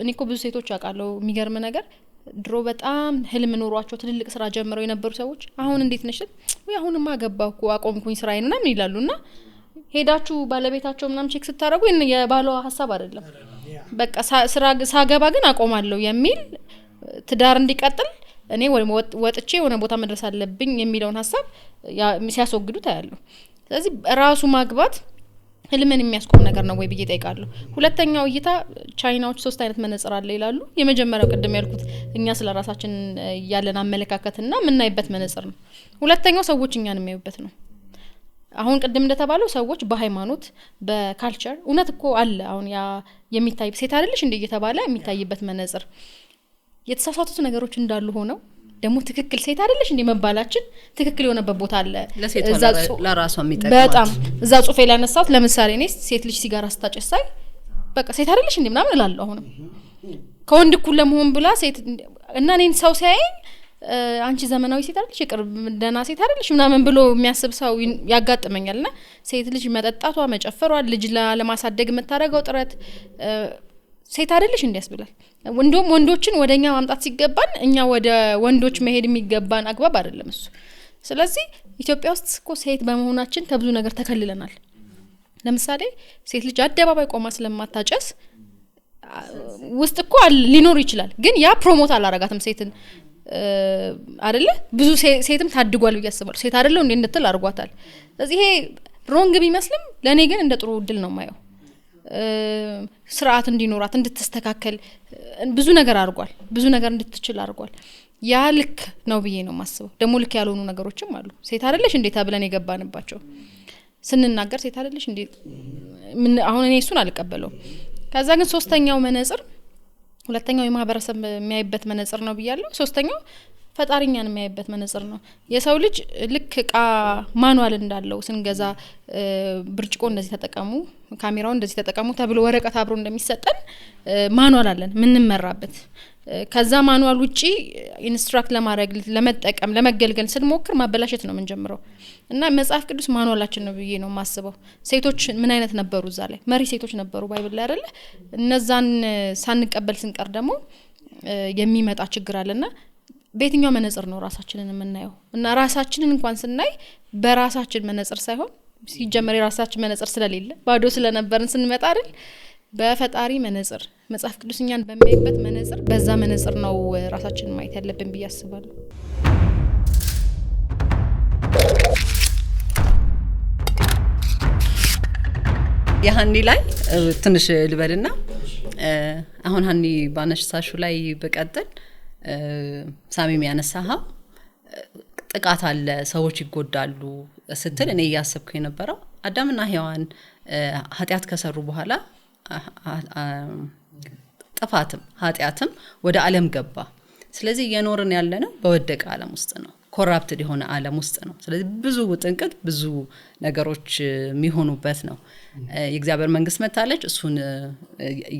እኔኮ ብዙ ሴቶች ያቃለው የሚገርም ነገር ድሮ በጣም ህልም ኖሯቸው ትልልቅ ስራ ጀምረው የነበሩ ሰዎች አሁን እንዴት ነሽ ወይ አሁንማ ገባኩ አቆምኩኝ ስራዬን ምናምን ይላሉና ሄዳችሁ ባለቤታቸው ምናምን ቼክ ስታረጉ የባሏ ሐሳብ አይደለም በቃ ስራ ሳገባ ግን አቆማለሁ የሚል ትዳር እንዲቀጥል እኔ ወጥቼ የሆነ ቦታ መድረስ አለብኝ የሚለውን ሐሳብ ሲያስወግዱ ታያለሁ ስለዚህ ራሱ ማግባት ህልምን የሚያስቆም ነገር ነው ወይ ብዬ ጠይቃለሁ ሁለተኛው እይታ ቻይናዎች 3 አይነት መነጽር አለ ይላሉ የመጀመሪያው ቅድም ያልኩት እኛ ስለራሳችን ያለን አመለካከትና ምናይበት መነጽር ነው ሁለተኛው ሰዎች እኛን የሚያዩበት ነው አሁን ቅድም እንደተባለው ሰዎች በሃይማኖት በካልቸር እውነት እኮ አለ አሁን ያ የሚታይ ሴት አይደለሽ እንደ እየተባለ የሚታይበት መነጽር የተሳሳቱት ነገሮች እንዳሉ ሆነው ደግሞ ትክክል ሴት አይደለሽ እንደ መባላችን ትክክል የሆነበት ቦታ አለ ለራሷ የሚጠቅማት በጣም እዛ ጽሁፌ ላይ ያነሳሁት ለምሳሌ እኔ ሴት ልጅ ሲጋራ ስታጨሳይ በቃ ሴት አይደለሽ እንደ ምናምን እላለሁ አሁንም ከወንድ እኩል ለመሆን ብላ ሴት እና እኔን ሰው ሲያየኝ አንቺ ዘመናዊ ሴት አይደልሽ ይቅርብ ደና ሴት አይደልሽ ምናምን ብሎ የሚያስብ ሰው ያጋጥመኛልና ሴት ልጅ መጠጣቷ መጨፈሯ ልጅ ለማሳደግ የምታደርገው ጥረት ሴት አይደልሽ እንዲያስብላል እንደውም ወንዶችን ወደኛ ማምጣት ሲገባን እኛ ወደ ወንዶች መሄድ የሚገባን አግባብ አይደለም እሱ ስለዚህ ኢትዮጵያ ውስጥ እኮ ሴት በመሆናችን ከብዙ ነገር ተከልለናል ለምሳሌ ሴት ልጅ አደባባይ ቆማ ስለማታጨስ ውስጥ እኮ ሊኖር ይችላል ግን ያ ፕሮሞት አላረጋትም ሴትን አይደለ ብዙ ሴትም ታድጓል ብያስባለሁ ሴት አይደለው እንዴ እንድትል አርጓታል ስለዚህ ይሄ ሮንግ ቢመስልም ለኔ ግን እንደ ጥሩ እድል ነው ማየው ስርዓት እንዲኖራት እንድትስተካከል ብዙ ነገር አርጓል ብዙ ነገር እንድትችል አርጓል ያ ልክ ነው ብዬ ነው ማስበው ደሞ ልክ ያልሆኑ ነገሮችም አሉ ሴት አይደለሽ እንዴ ተብለን የገባንባቸው ስንናገር ሴት አይደለሽ እንዴ አሁን እኔ እሱን አልቀበለው ከዛ ግን ሶስተኛው መነጽር ሁለተኛው የማህበረሰብ የሚያይበት መነጽር ነው ብያለሁ ሶስተኛው ፈጣሪኛን የሚያይበት መነጽር ነው የሰው ልጅ ልክ ቃ ማኑዋል እንዳለው ስንገዛ ብርጭቆ እንደዚህ ተጠቀሙ ካሜራው እንደዚህ ተጠቀሙ ተብሎ ወረቀት አብሮ እንደሚሰጠን ማኑዋል አለን ምንመራበት ከዛ ማኑዋል ውጪ ኢንስትራክት ለማድረግ ለመጠቀም ለመገልገል ስንሞክር ማበላሸት ነው የምንጀምረው እና መጽሐፍ ቅዱስ ማኑዋላችን ነው ብዬ ነው ማስበው ሴቶች ምን አይነት ነበሩ እዛ ላይ መሪ ሴቶች ነበሩ ባይብል ላይ አይደለ እነዛን ሳንቀበል ስንቀር ደግሞ የሚመጣ ችግር አለና በየትኛው መነጽር ነው ራሳችንን የምናየው እና ራሳችንን እንኳን ስናይ በራሳችን መነጽር ሳይሆን ሲጀመር የራሳችን መነጽር ስለሌለ ባዶ ስለነበርን ስንመጣ አይደል በፈጣሪ መነጽር መጽሐፍ ቅዱስኛን በሚያይበት መነጽር በዛ መነጽር ነው ራሳችንን ማየት ያለብን ብዬ አስባለሁ የሃኒ ላይ ትንሽ ልበልና አሁን ሃኒ ባነሳሹ ላይ በቀጥል ሳሚም ያነሳው ጥቃት አለ ሰዎች ይጎዳሉ ስትል እኔ ያሰብኩ የነበረው አዳምና ሔዋን ኃጢያት ከሰሩ በኋላ ጥፋትም ኃጢያትም ወደ ዓለም ገባ ስለዚህ የኖርን ያለነው በወደቀ ዓለም ውስጥ ነው ኮራፕትድ የሆነ ዓለም ውስጥ ነው ስለዚህ ብዙ ጥንቅት ብዙ ነገሮች የሚሆኑበት ነው የእግዚአብሔር መንግስት መታለች እሱን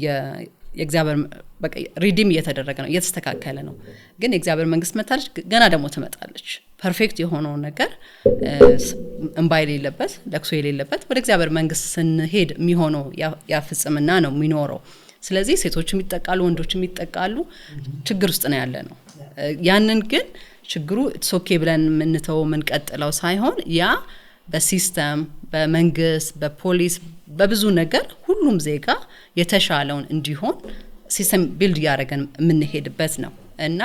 የእግዚአብሔር በቃ ሪዲም እየተደረገ ነው እየተስተካከለ ነው ግን የእግዚአብሔር መንግስት መታለች ገና ደግሞ ትመጣለች ፐርፌክት የሆነው ነገር እንባይ የሌለበት ለቅሶ የሌለበት ወደ እግዚአብሔር መንግስት ስንሄድ የሚሆነው ያፍጽምና ነው የሚኖረው ስለዚህ ሴቶችም ይጠቃሉ ወንዶችም ይጠቃሉ ችግር ውስጥ ነው ያለ ነው ያንን ግን ችግሩ ኢትስ ኦኬ ብለን ምንተው ምንቀጥለው ሳይሆን ያ በሲስተም በመንግስት በፖሊስ በብዙ ነገር ሁሉም ዜጋ የተሻለውን እንዲሆን ሲስተም ቢልድ ያደረገን የምንሄድበት ነው እና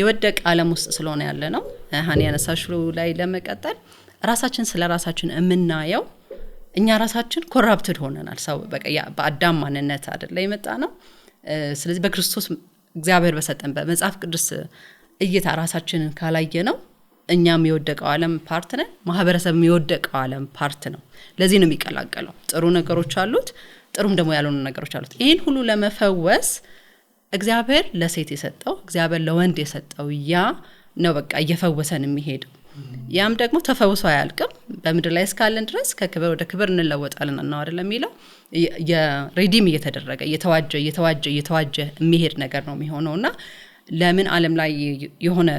የወደቀ ዓለም ውስጥ ስለሆነ ያለ ነው ሃኒ ያነሳሽው ላይ ለመቀጠል ራሳችን ስለ ራሳችን የምናየው እኛ ራሳችን ኮራፕትድ ሆነናል ሰው በቃ በአዳም ማንነት አይደለ የመጣ ነው ስለዚህ በክርስቶስ እግዚአብሔር በሰጠን በመጽሐፍ ቅዱስ እይታ ራሳችንን ካላየ ነው እኛም የወደቀው ዓለም ፓርት ነን ማህበረሰብ የወደቀው ዓለም ፓርት ነው ለዚህ ነው የሚቀላቀለው ጥሩ ነገሮች አሉት ጥሩም ደግሞ ያልሆኑ ነገሮች አሉት ይሄን ሁሉ ለመፈወስ እግዚአብሔር ለሴት የሰጠው እግዚአብሔር ለወንድ የሰጠው ያ ነው በቃ እየፈወሰን የሚሄደው ያም ደግሞ ተፈውሶ አያልቅም በመድር ላይ እስካለን ድረስ ከክብር ወደ ክብር እንለወጣለን ነው አይደል የሚለው የሪዲም እየተደረገ እየተዋጀ የሚሄድ ነገር ነው የሚሆነውና ለምን ዓለም ላይ የሆነ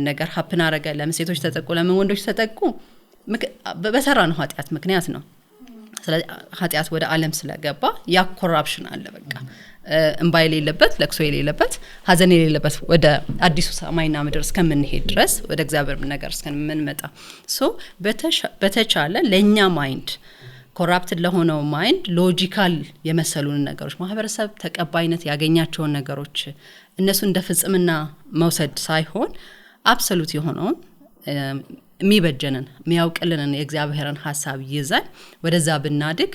ነገር ሀፕን አረገ ለምን ሴቶች ተጠቁ ለምን ወንዶች ተጠቁ በሰራ ነው ኃጢያት ምክንያት ነው ስለዚህ ኃጢያት ወደ ዓለም ስለገባ ያ ኮራፕሽን አለ በቃ እንባይ የሌለበት ለቅሶ የሌለበት ሀዘን የሌለበት ወደ አዲሱ ሰማይና ምድር እስከምንሄድ ድረስ ወደ እግዚአብሔር ነገር እስከምንመጣ ሶ በተቻለ ለኛ ማይንድ ኮራፕትድ ለሆነው ማይንድ ሎጂካል የመሰሉን ነገሮች ማህበረሰብ ተቀባይነት ያገኛቸውን ነገሮች እነሱ እንደ ፍጽምና መውሰድ ሳይሆን አብሶሉት የሆነውን የሚበጀንን የሚያውቅልንን የእግዚአብሔርን ሐሳብ ይዘን ወደዛ ብናድግ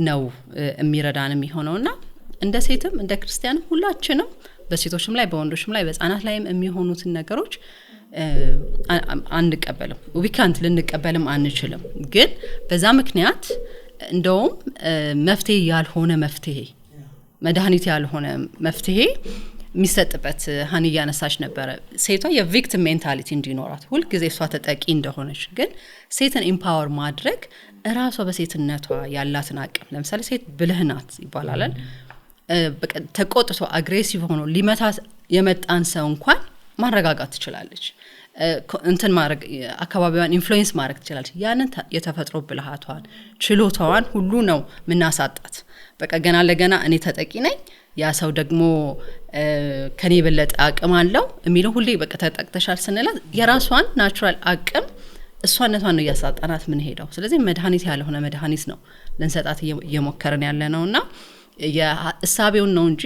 ነው የሚረዳን የሚሆነውና እንደ ሴትም እንደ ክርስቲያንም ሁላችንም በሴቶችም ላይ በወንዶችም ላይ በህፃናት ላይም የሚሆኑትን ነገሮች አንቀበልም ዊካንት ልንቀበልም አንችልም ግን በዛ ምክንያት እንደውም መፍትሄ ያልሆነ መፍትሄ መድኃኒት ያልሆነ መፍትሄ የሚሰጥበት ሃኒ ያነሳች ነበር ሴቷ የቪክቲም ሜንታሊቲ እንዲኖራት ሁሉ ጊዜ እሷ ተጠቂ እንደሆነች ግን ሴትን ኢምፓወር ማድረግ ራሷ በሴትነቷ ያላትን አቅም ለምሳሌ ሴት ብልህናት ይባላል ተቆጥቶ አግሬሲቭ ሆኖ ሊመታ የመጣን ሰው እንኳን ማረጋጋት ትችላለች። እንትን ማድረግ አካባቢዋን ኢንፍሉዌንስ ማድረግ ትችላለች። ያንን የተፈጥሮ ብልሃቷን ችሎታዋን ሁሉ ነው ምናሳጣት። በቃ ገና ለገና እኔ ተጠቂ ነኝ ያ ሰው ደግሞ ከኔ በለጠ አቅም አለው የሚለው ሁሌ በቃ ተጠቅተሻል ስንላት የራሷን ናቹራል አቅም እሷነቷን ነው ያሳጣናት ምን ሄደው። ስለዚህ መድኃኒት ያልሆነ መድኃኒት ነው ለንሰጣት እየሞከርን ያለ ነውና የእሳቤውን ነው እንጂ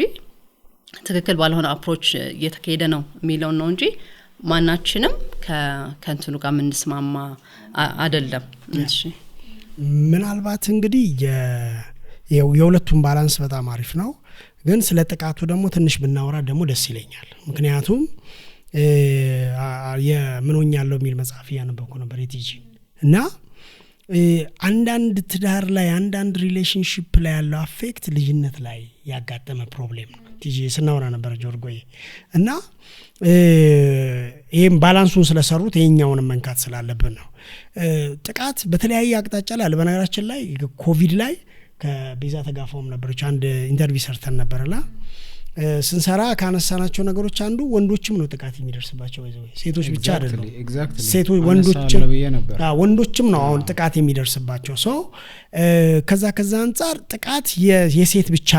ትክክል ባልሆነ አፕሮች እየተካሄደ ነው የሚለው ነው እንጂ ማናችንም ከእንትኑ ጋር ምንስማማ አይደለም። እሺ ምናልባት እንግዲህ የሁለቱም ባላንስ በጣም አሪፍ ነው። ግን ስለ ጥቃቱ ደግሞ ትንሽ ብናወራ ደግሞ ደስ ይለኛል። ምክንያቱም የምን ሆኛለሁ የሚል መጽሐፍ ያነበብኩ ነበር የቲጂ እና አንዳንድ ትዳር ላይ አንዳንድ ሪሌሽንሺፕ ላይ ያለው አፌክት ልጅነት ላይ ያጋጠመ ፕሮብሌም ነው። ቲጂ ስናወራ ነበር ጆርጎዬ እና ይሄም ባላንሱን ስለሰሩት ይሄኛውን መንካት ስላለብን ነው። ጥቃት በተለያየ አቅጣጫ ላይ አለ። በነገራችን ላይ ኮቪድ ላይ ከቤዛ ተጋፋውም ነበረች አንድ ኢንተርቪው ሰርተን ነበርላ ስንሰራ ካነሳናቸው ነገሮች አንዱ ወንዶችም ነው ጥቃት የሚደርስባቸው ወይ ሴቶች ብቻ አይደለም። ሴቶች ወንዶችም ነው አሁን ጥቃት የሚደርስባቸው። ከዛ አንፃር ጥቃት የሴት ብቻ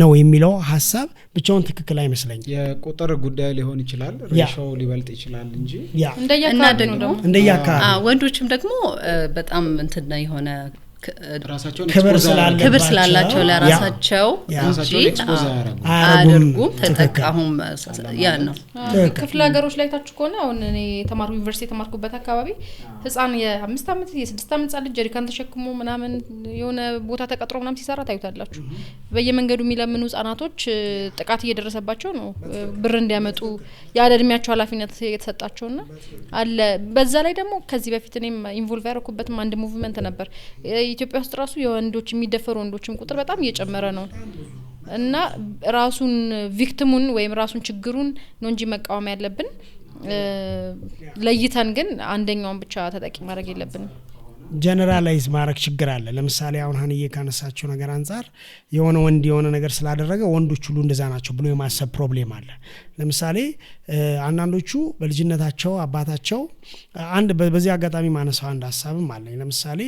ነው የሚለው ሐሳብ ብቻውን ትክክል አይመስለኝም። የቁጥር ጉዳይ ሊሆን ይችላል፣ ሬሾው ሊበልጥ ይችላል እንጂ እንደያካባቢ ወንዶችም ደግሞ በጣም እንትን የሆነ ክብር ስላላቸው ለራሳቸው እንጂ አያደርጉም ተጠቃሁም ያ ነው። ክፍለ ሀገሮች ላይ ታችሁ ከሆነ አሁን እኔ ተማርኩ ዩኒቨርሲቲ ተማርኩበት አካባቢ ህፃን የ5 አመት የ6 አመት ልጅ ጀሪካን ተሸክሞ ምናምን የሆነ ቦታ ተቀጥሮ ምናምን ሲሰራ ታዩታላችሁ። በየመንገዱ የሚለምኑ ህፃናቶች ጥቃት እየደረሰባቸው ነው ብር እንዲያመጡ ያለድሚያቸው ኃላፊነት የተሰጣቸውና አለ። በዛ ላይ ደግሞ ከዚህ በፊት እኔም ኢንቮልቭ ያደረኩበትም አንድ ሙቭመንት ነበር። ኢትዮጵያ ውስጥ ራሱ የወንዶች የሚደፈሩ ወንዶችም ቁጥር በጣም እየጨመረ ነው እና ራሱን ቪክቲሙን ወይም ራሱን ችግሩን ነው እንጂ መቃወም ያለብን ለይተን ግን አንደኛውን ብቻ ተጠቂ ማድረግ የለብንም። ጀነራላይዝ ማድረግ ችግር አለ። ለምሳሌ አሁን ሀንዬ ካነሳቸው ነገር አንፃር የሆነ ወንድ የሆነ ነገር ስላደረገ ወንዶች ሁሉ እንደዛ ናቸው ብሎ የማሰብ ፕሮብሌም አለ። ለምሳሌ አንዳንዶቹ በልጅነታቸው አባታቸው አንድ በዚህ አጋጣሚ ማነሳው አንድ ሐሳብም አለ። ለምሳሌ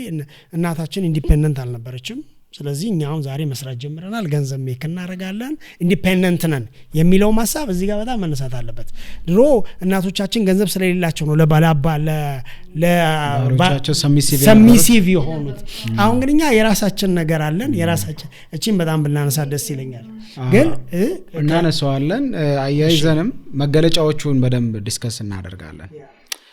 እናታችን ኢንዲፔንደንት አልነበረችም። ስለዚህ እኛ አሁን ዛሬ መስራት ጀምረናል፣ ገንዘብ ሜክ እናደርጋለን፣ ኢንዲፔንደንት ነን የሚለው ሐሳብ እዚህ ጋር በጣም መነሳት አለበት። ድሮ እናቶቻችን ገንዘብ ስለሌላቸው ነው ለባሎቻቸው ሰሚሲቭ የሆኑት። አሁን ግን እኛ የራሳችን ነገር አለን። የራሳችን እቺን በጣም ብናነሳ ደስ ይለኛል። ግን እናነሳዋለን፣ አያይዘንም መገለጫዎቹን በደንብ ዲስከስ እናደርጋለን።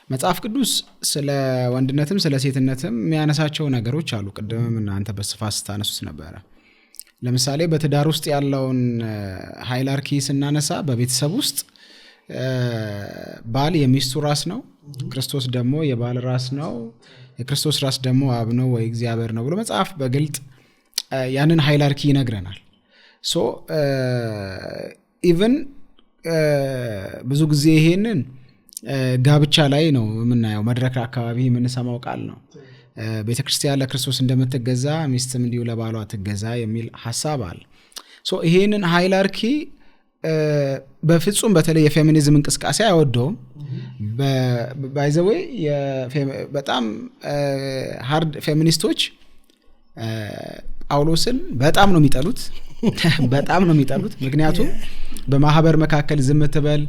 መጽሐፍ ቅዱስ ስለ ወንድነትም ስለ ሴትነትም የሚያነሳቸው ነገሮች አሉ። ቅድምም እናንተ በስፋት ስታነሱት ነበረ። ለምሳሌ በትዳር ውስጥ ያለውን ሃይራርኪ ስናነሳ በቤተሰብ ውስጥ ባል የሚስቱ ራስ ነው፣ ክርስቶስ ደግሞ የባል ራስ ነው፣ የክርስቶስ ራስ ደግሞ አብ ነው ወይ እግዚአብሔር ነው ብሎ መጽሐፍ በግልጥ ያንን ሃይራርኪ ይነግረናል። ኢቭን ብዙ ጊዜ ይሄንን ጋብቻ ላይ ነው የምናየው፣ መድረክ አካባቢ የምንሰማው ቃል ነው። ቤተክርስቲያን ለክርስቶስ እንደምትገዛ ሚስትም እንዲሁ ለባሏ ትገዛ የሚል ሐሳብ አለ። ይሄንን ሃይራርኪ በፍጹም በተለይ የፌሚኒዝም እንቅስቃሴ አይወደውም። ባይዘዌ በጣም ሃርድ ፌሚኒስቶች ጳውሎስን በጣም ነው የሚጠሉት በጣም ነው የሚጠሉት። ምክንያቱም በማህበር መካከል ዝም ትበል፣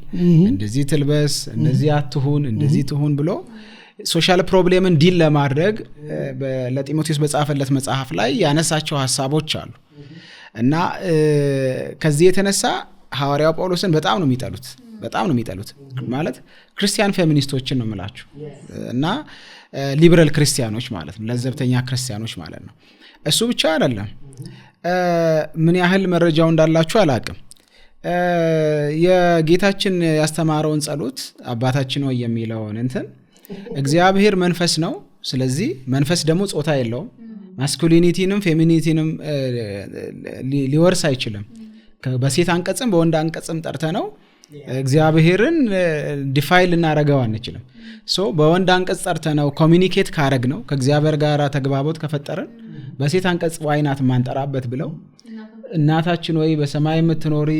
እንደዚህ ትልበስ፣ እንደዚህ አትሁን፣ እንደዚህ ትሁን ብሎ ሶሻል ፕሮብሌምን ዲል ለማድረግ ለጢሞቴዎስ በጻፈለት መጽሐፍ ላይ ያነሳቸው ሐሳቦች አሉ እና ከዚህ የተነሳ ሐዋርያው ጳውሎስን በጣም ነው የሚጠሉት። በጣም ነው የሚጠሉት ማለት ክርስቲያን ፌሚኒስቶችን ነው የምላችሁ እና ሊበራል ክርስቲያኖች ማለት ነው፣ ለዘብተኛ ክርስቲያኖች ማለት ነው። እሱ ብቻ አይደለም፣ ምን ያህል መረጃው እንዳላችሁ አላቅም። የጌታችን ያስተማረውን ጸሎት አባታችን ሆይ የሚለውን እንትን እግዚአብሔር መንፈስ ነው፣ ስለዚህ መንፈስ ደግሞ ጾታ የለውም፣ ማስኩሊኒቲንም ፌሚኒቲንም ሊወርስ አይችልም። በሴት አንቀጽም በወንድ አንቀጽም ጠርተ ነው እግዚአብሔርን ዲፋይል እናረጋው አንችልም። በወንድ አንቀጽ ጠርተ ነው ኮሚኒኬት ካረግ ነው ከእግዚአብሔር ጋር ተግባቦት ከፈጠረን በሴት አንቀጽ ዋይናት ማንጠራበት ብለው እናታችን ወይ በሰማይ የምትኖሪ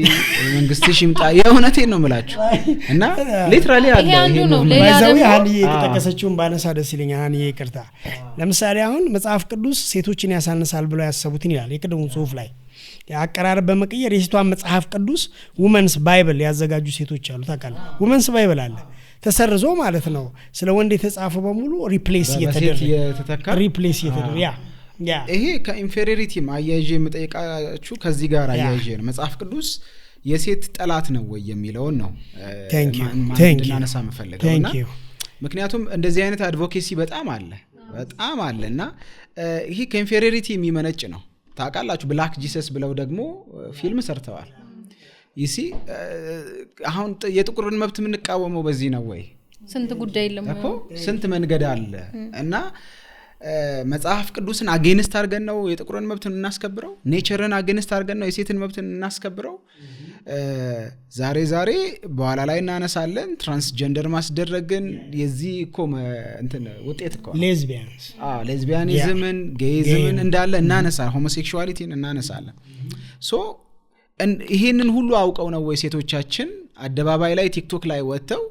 መንግስትሽ ይምጣ የእውነቴን ነው የምላችሁ እና ሊትራሊ አለ ይሄ ነው ባይዛው ያህል የተጠቀሰችውን ባነሳ ደስ ይለኛል አን ይቅርታ ለምሳሌ አሁን መጽሐፍ ቅዱስ ሴቶችን ያሳንሳል ብለው ያሰቡትን ይላል የቅድሙ ጽሁፍ ላይ ያቀራረብ በመቀየር የሴቷን መጽሐፍ ቅዱስ ውመንስ ባይብል ያዘጋጁ ሴቶች አሉ ታውቃለህ ውመንስ ባይብል አለ ተሰርዞ ማለት ነው ስለ ወንድ የተጻፈ በሙሉ ሪፕሌስ እየተደረገ ሪፕሌስ እየተደረገ ያ ይሄ ከኢንፌሪዮሪቲ ማያያዥ የምጠይቃችሁ ከዚህ ጋር አያያዥ ነው መጽሐፍ ቅዱስ የሴት ጠላት ነው ወይ የሚለውን ነው እንድናነሳ መፈለገውና ምክንያቱም እንደዚህ አይነት አድቮኬሲ በጣም አለና ይሄ ከኢንፌሪዮሪቲ የሚመነጭ ነው ታውቃላችሁ ብላክ ጂሰስ ብለው ደግሞ ፊልም ሰርተዋል ይሲ አሁን የጥቁርን መብት የምንቃወመው በዚህ ነው ወይ ስንት ጉዳይ የለም እኮ ስንት መንገድ አለ እና መጽሐፍ ቅዱስን አጌንስት አድርገን ነው የጥቁርን መብት እናስከብረው ኔቸርን አጌንስት አድርገን ነው የሴትን መብት እናስከብረው ዛሬ በኋላ ላይ እናነሳለን ትራንስጀንደር ማስደረግን የዚህ እኮ እንትን ውጤት እኮ ሌዝቢያኒዝምን ጌይዝምን እንዳለ እናነሳ ሆሞሴክሹዋሊቲን እናነሳለን ሶ ይሄንን ሁሉ አውቀው ነው ወይ ሴቶቻችን አደባባይ ላይ ቲክቶክ ላይ ወጥተው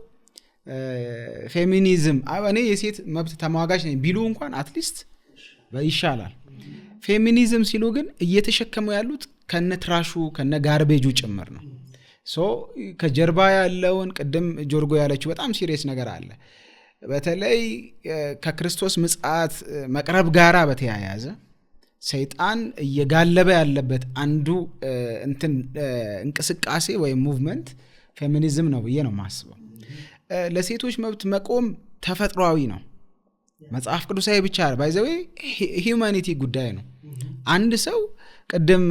ፌሚኒዝም እኔ የሴት መብት ተሟጋች ነኝ ቢሉ እንኳን አትሊስት ይሻላል ፌሚኒዝም ሲሉ ግን እየተሸከሙ ያሉት ከነትራሹ ከነጋርቤጁ ጭምር ነው ሶ ከጀርባ ያለውን ቀደም ጆርጎ ያለችው በጣም ሲሪየስ ነገር አለ በተለይ ከክርስቶስ ምጽአት መቅረብ ጋራ በተያያዘ ሰይጣን እየጋለበ ያለበት አንዱ እንቅስቃሴ ወይ ሙቭመንት ፌሚኒዝም ነው ብዬ ነው ማስበው ለሴቶች መብት መቆም ተፈጥሯዊ ነው መጽሐፍ ቅዱሳዊ ብቻ ባይዘው ሂዩማኒቲ ጉዳይ ነው አንድ ሰው ቀደም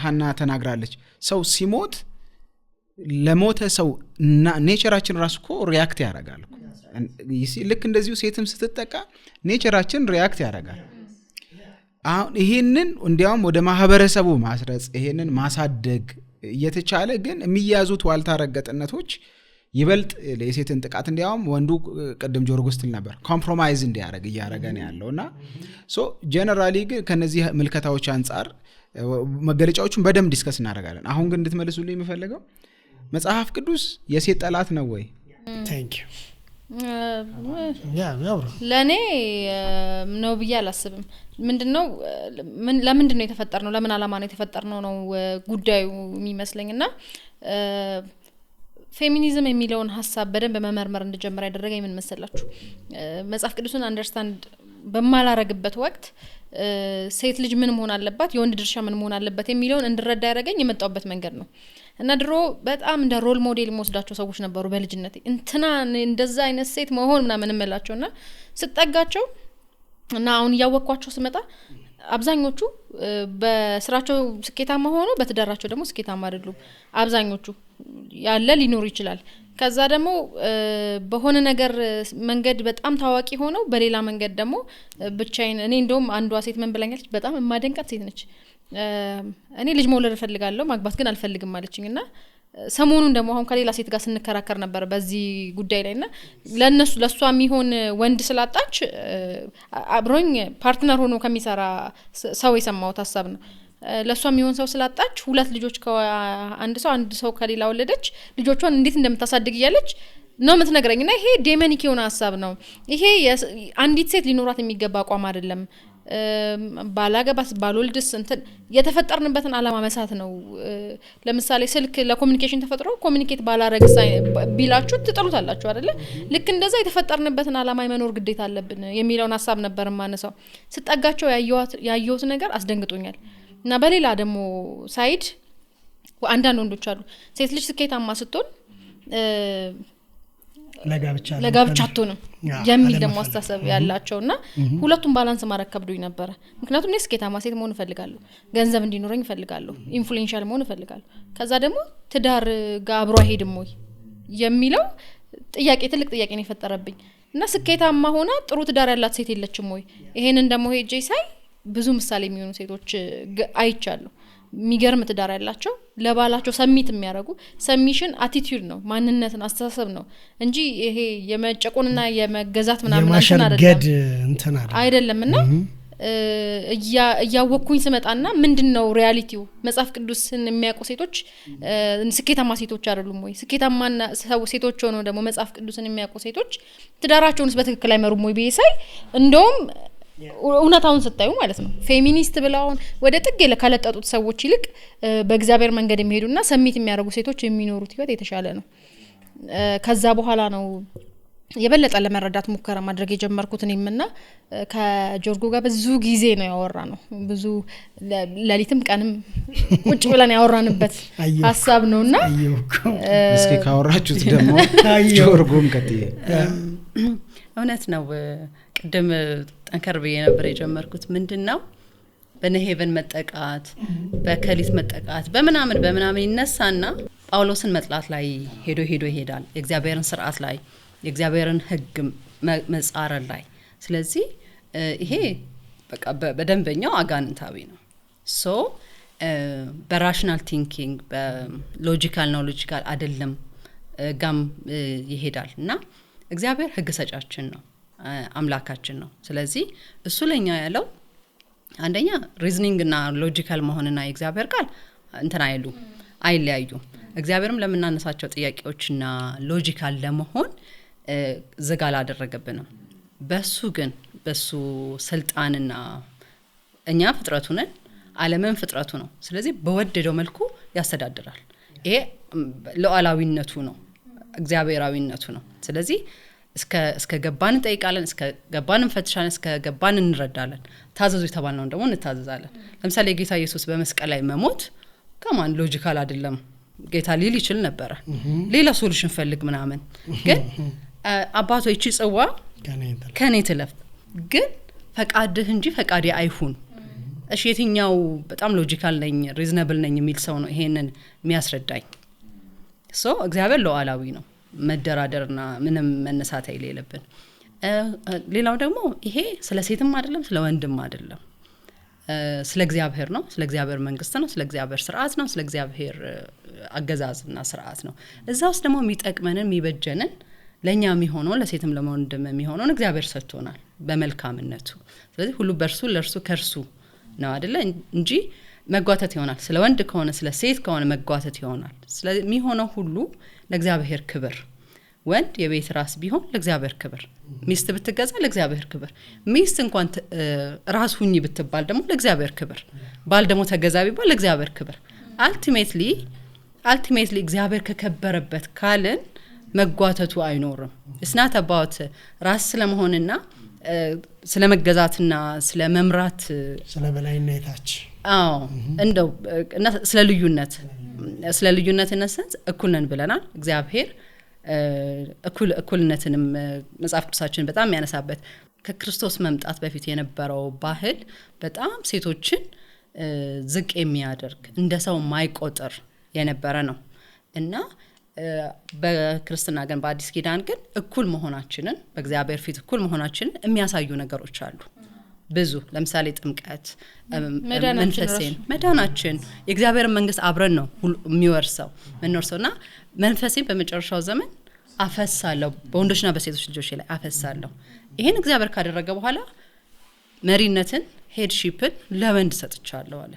ሐና ተናግራለች ሰው ሲሞት ለሞተ ሰው ኔቸራችን ራሱ እኮ ሪአክት ያደርጋል ልክ እንደዚሁ ሴትም ስትጠቃ ኔቸራችን ሪአክት ያደርጋል አሁን ይሄንን እንዲያውም ወደ ማህበረሰቡ ማስረጽ ይሄንን ማሳደግ እየተቻለ ግን የሚያዙት ዋልታ ረገጥነቶች ይበልጥ ለሴትን ጥቃት እንዲያውም ወንዱ ቀደም ጆርጎ ስትል ነበር ኮምፕሮማይዝ እንዲያደርግ እያደረገ ነው ያለውና ሶ ጀነራሊ ግን ከነዚህ ምልከታዎች አንፃር መገለጫዎቹን በደም ዲስከስ እናደርጋለን አሁን ግን እንድትመልሱልኝ የምፈልገው መጽሐፍ ቅዱስ የሴት ጠላት ነው ወይ ታንክ ዩ ለኔ ነው ብዬ አላስብም ምንድነው ለምንድነው የተፈጠርነው ለምን አላማ ነው የተፈጠርነው ነው ጉዳዩ የሚመስለኝና ፌሚኒዝም የሚለውን ሐሳብ በደንብ መመርመር እንድጀምር ያደረገኝ ምን መሰላችሁ መጽሐፍ ቅዱስን አንደርስታንድ በማላረግበት ወቅት ሴት ልጅ ምን መሆን አለባት የወንድ ድርሻ ምን መሆን አለበት የሚለውን እንድረዳ ያደረገኝ የመጣውበት መንገድ ነው እና ድሮ በጣም እንደ ሮል ሞዴል መስዳቸው ሰዎች ነበሩ በልጅነቴ እንትና እንደዛ አይነት ሴት መሆን ምናምን እመላቸውና ስጠጋቸው እና አሁን ያወቅኳቸው ስመጣ አብዛኞቹ በስራቸው ስኬታማ ሆነው በትዳራቸው ደግሞ ስኬታማ አይደሉም አብዛኞቹ ያለ ሊኖር ይችላል ከዛ ደግሞ በሆነ ነገር መንገድ በጣም ታዋቂ ሆነው በሌላ መንገድ ደግሞ ብቻዬን እኔ እንደውም አንዷ ሴት ምን ብላኛለች በጣም የማደንቃት ሴት ነች እኔ ልጅ መውለድ ፈልጋለሁ ማግባት ግን አልፈልግም ማለችኝና ሰሞኑን ደግሞ አሁን ከሌላ ሴት ጋር ስንከራከር ነበር በዚህ ጉዳይ ላይና ለሷ የሚሆን ወንድ ስላጣች አብሮኝ ፓርትነር ሆኖ ከሚሰራ ሰው የሰማሁት ሐሳብ ነው ለሷ የሚሆን ሰው ስላጣች ሁለት ልጆች አንድ ሰው ከሌላ ወለደች ልጆቿን እንዴት እንደምታሳድግ ይያለች ነው የምትነግረኝና ይሄ ዴሞኒክ የሆነ ሐሳብ ነው ይሄ አንዲት ሴት ሊኖራት የሚገባ አቋም አይደለም ባላገባስ ባልወልድስ እንትን የተፈጠርንበትን አላማ መሳት ነው ለምሳሌ ስልክ ለኮሙኒኬሽን ተፈጥሮ ኮሙኒኬት ባላረግስ ቢላችሁ ትጥሉታላችሁ አይደለ ልክ እንደዛ የተፈጠርንበትን አላማ የመኖር ግዴታ አለብን የሚለውን ሐሳብ ነበር ማነሳው ስጠጋቸው ያየሁት ነገር አስደንግጦኛል እና በሌላ ደግሞ ሳይድ አንዳንድ ወንዶች አሉ ሴት ልጅ ስኬታማ ስትሆን ለጋብቻ አትሆንም የሚል ደግሞ አስተሳሰብ ያላቸውና ሁለቱም ባላንስ ማድረግ ከብዶኝ ነበር ምክንያቱም እኔ ስኬታማ ሴት መሆን እፈልጋለሁ ገንዘብ እንዲኖረኝ እፈልጋለሁ ኢንፍሉዌንሻል መሆን እፈልጋለሁ ከዛ ደግሞ ትዳር ጋር አብሮ አይሄድም ወይ የሚለው ትልቅ ጥያቄ ነው የፈጠረብኝ እና ስኬታማ ሆና ጥሩ ትዳር ያላት ሴት የለችም ወይ ይሄንን ደግሞ ሄጄ ሳይ ብዙ ምሳሌ የሚሆኑ ሴቶች አይቻለሁ የሚገርም ትዳር ያላቸው ለባላቸው ሰሚት የሚያደርጉ ሰሚሽን አቲቲዩድ ነው ማንነትን አስተሳሰብ ነው እንጂ ይሄ የመጨቆንና የመገዛት ምናምን እንትን አይደለም አይደለምና እያወቅኩኝ ስመጣና ምንድነው ሪያሊቲው መጽሐፍ ቅዱስን የሚያውቁ ሴቶች ስኬታማ ሴቶች አይደሉም ወይ ስኬታማ ሴቶች ሆነው ደግሞ መጽሐፍ ቅዱስን የሚያውቁ ሴቶች ትዳራቸውንስ በትክክል አይመሩም ወይ ቢሳይ እንደውም እውነታውን ስታዩ ማለት ነው ፌሚኒስት ብለውን ወደ ጥግ ለካለጣጡት ሰዎች ይልቅ በእግዚአብሔር መንገድ የሚሄዱና ሰሚት የሚያደርጉ ሴቶች የሚኖሩት ህይወት የተሻለ ነው ከዛ በኋላ ነው የበለጠ ለመረዳት ሙከራ ማድረግ የጀመርኩት እኔምና ከጆርጎ ጋር ብዙ ጊዜ ነው ያወራነው ብዙ ለሊትም ቀንም ቁጭ ብለን ያወራንበት ሐሳብ ነውና እስኪ ካወራችሁት ደግሞ ጆርጎም ከትዬ እውነት ነው ቅድም ጠንከር ብዬ ነበር የጀመርኩት ምንድነው በነሄቨን መጠቃት በከሊት መጠቃት በመናምን ይነሳና ጳውሎስን መጥላት ላይ ሄዶ ይሄዳል የእግዚአብሔርን ሥርዓት ላይ የእግዚአብሔርን ህግ መጻረር ላይ ስለዚህ ይሄ በቃ በደንበኛው አጋንንታዊ ነው ሶ በራሽናል ቲንኪንግ በሎጂካል አይደለም ጋም ይሄዳል እና እግዚአብሔር ህግ ሰጫችን ነው አምላካችን ነው ስለዚህ እሱ ለኛ ያለው አንደኛ ሪዝኒንግ እና ሎጂካል መሆንና የእግዚአብሔር ቃል እንትና አይለያዩ እግዚአብሔርም ለምናነሳቸው ጥያቄዎችና ሎጂካል ለመሆን ዘጋላ አደረገብንም በሱ ስልጣንና እኛ ፍጥረቱ ነን ዓለምን ፍጥረቱ ነው ስለዚህ በወደደው መልኩ ያስተዳድራል ይሄ ሉዓላዊነቱ ነው እግዚአብሔራዊነቱ ነው ስለዚህ እስከ ገባን ጠይቃለን እስከ ገባን እንፈትሻለን እስከ ገባን እንረዳለን ታዘዙ የተባልነው ደግሞ እንታዘዛለን ለምሳሌ ጌታ ኢየሱስ በመስቀል ላይ መሞት ከማን ሎጂካል አይደለም ጌታ ሊል ይችላል ነበር ሌላ ሶሉሽን ፈልግ ምናምን ግን አባቶች እቺ ጽዋ ከኔ ትለፍ ግን ፈቃድህ እንጂ ፈቃዴ አይሁን እሺ የትኛው በጣም ሎጂካል ነኝ ሪዝነብል ነኝ የሚል ሰው ነው ይሄንን የሚያስረዳኝ ሶ እግዚአብሔር ሉዓላዊ ነው መደራደርና ምንም መነሳት አይለለብን ሌላው ደግሞ ይሄ ስለ ሴትም አይደለም ስለ ወንድም አይደለም ስለ እግዚአብሔር ነው ስለ እግዚአብሔር መንግስት ነው ስለ እግዚአብሔር ሥርዓት ነው ስለ እግዚአብሔር አገዛዝና ሥርዓት ነው እዛውስ ደግሞ የሚጠቅመንን የሚበጀንን ለኛ የሚሆነው ለሴትም ለወንድም የሚሆነው እግዚአብሔር ሰጥቶናል በመልካምነቱ ስለዚህ ሁሉ ለርሱ ከርሱ ነው አይደለ እንጂ መጓተት ይሆናል ስለ ወንድ ከሆነ ስለ ሴት ከሆነ መጓተት ይሆናል ስለዚህ የሚሆነው ሁሉ ለእግዚአብሔር ክብር ወንድ የቤት ራስ ቢሆን ለእግዚአብሔር ክብር ሚስት ብትገዛ ለእግዚአብሔር ክብር ሚስት እንኳን ራስ ሁኚ ብትባል ደግሞ ለእግዚአብሔር ክብር ባል ደግሞ ተገዛ ቢባል ለእግዚአብሔር ክብር አልቲሜትሊ እግዚአብሔር ከከበረበት ካልን መጓተቱ አይኖርም it's not about ራስ ስለመሆንና ስለመገዛትና ስለመምራት ስለበላይነታች እንደው እና ስለ ልዩነትነት እኩል ነን ብለናል እግዚአብሔር እኩልነትንም መጽሐፍ ቅዱሳችን በጣም ያነሳበት ከክርስቶስ መምጣት በፊት የነበረው ባህል በጣም ሴቶችን ዝቅ የሚያደርግ እንደ ሰው ማይቆጠር የነበረ ነው እና በክርስትና ግን በአዲስ ኪዳን ግን እኩል መሆናችንን በእግዚአብሔር ፊት እኩል መሆናችንን የሚያሳዩ ነገሮች አሉ ብዙ ለምሳሌ ጥምቀት መንፈሴን መዳናችን የእግዚአብሔር መንግስት አብረን ነው የሚወርሰው መንወርሰውና መንፈሴን በመጨረሻው ዘመን አፈሳለሁ በወንዶችና በሴቶች ልጆች ላይ አፈሳለሁ ይሄን እግዚአብሔር ካደረገ በኋላ መሪነትን ሄድሺፕን ለወንድ ሰጥቻለሁ አለ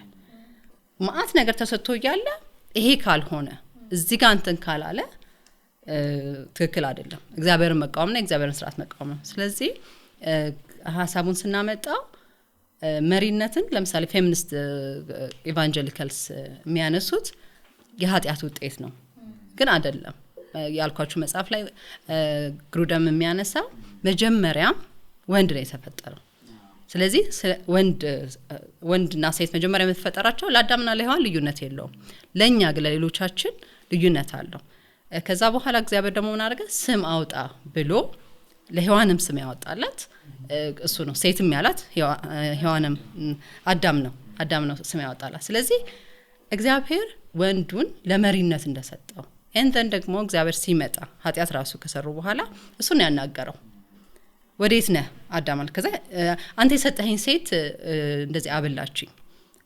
ማአት ነገር ተሰጥቶ ይያለ ይሄ ካልሆነ እዚህ ጋር እንትን ካላለ ትክክል አይደለም እግዚአብሔርን መቃወምና እግዚአብሔርን ሥርዓት መቃወም ነው ስለዚህ ሐሳቡን ስናመጣው መሪነትን ለምሳሌ ፌሚኒስት ኢቫንጀሊካልስ የሚያነሱት የኃጢአት ውጤት ነው ግን አይደለም ያልኳችሁ መጽሐፍ ላይ ግሩደም የሚያነሳው መጀመሪያ ወንድ ነው የተፈጠረው ስለዚህ ወንድና ሴት መጀመሪያ የተፈጠራቸው ለአዳምና ለሔዋን ልዩነት የለውም ለኛ ግን ለሌሎቻችን ልዩነት አለው ከዛ በኋላ እግዚአብሔር ደግሞ ምን አደረገ ስም አውጣ ብሎ ለሔዋንም ስም ያወጣላት እሱ ነው ሴትም ያላት ሔዋንም አዳም ነው ስም ያወጣላት ስለዚህ እግዚአብሔር ወንዱን ለመሪነት እንደሰጠው እንተን ደግሞ እግዚአብሔር ሲመጣ ኃጢአት ራሱ ከሰሩ በኋላ እሱ ነው ያናገረው ወዴት ነህ አዳም አለ ከዛ አንተ የሰጠኸኝ ሴት እንደዚህ አበላችኝ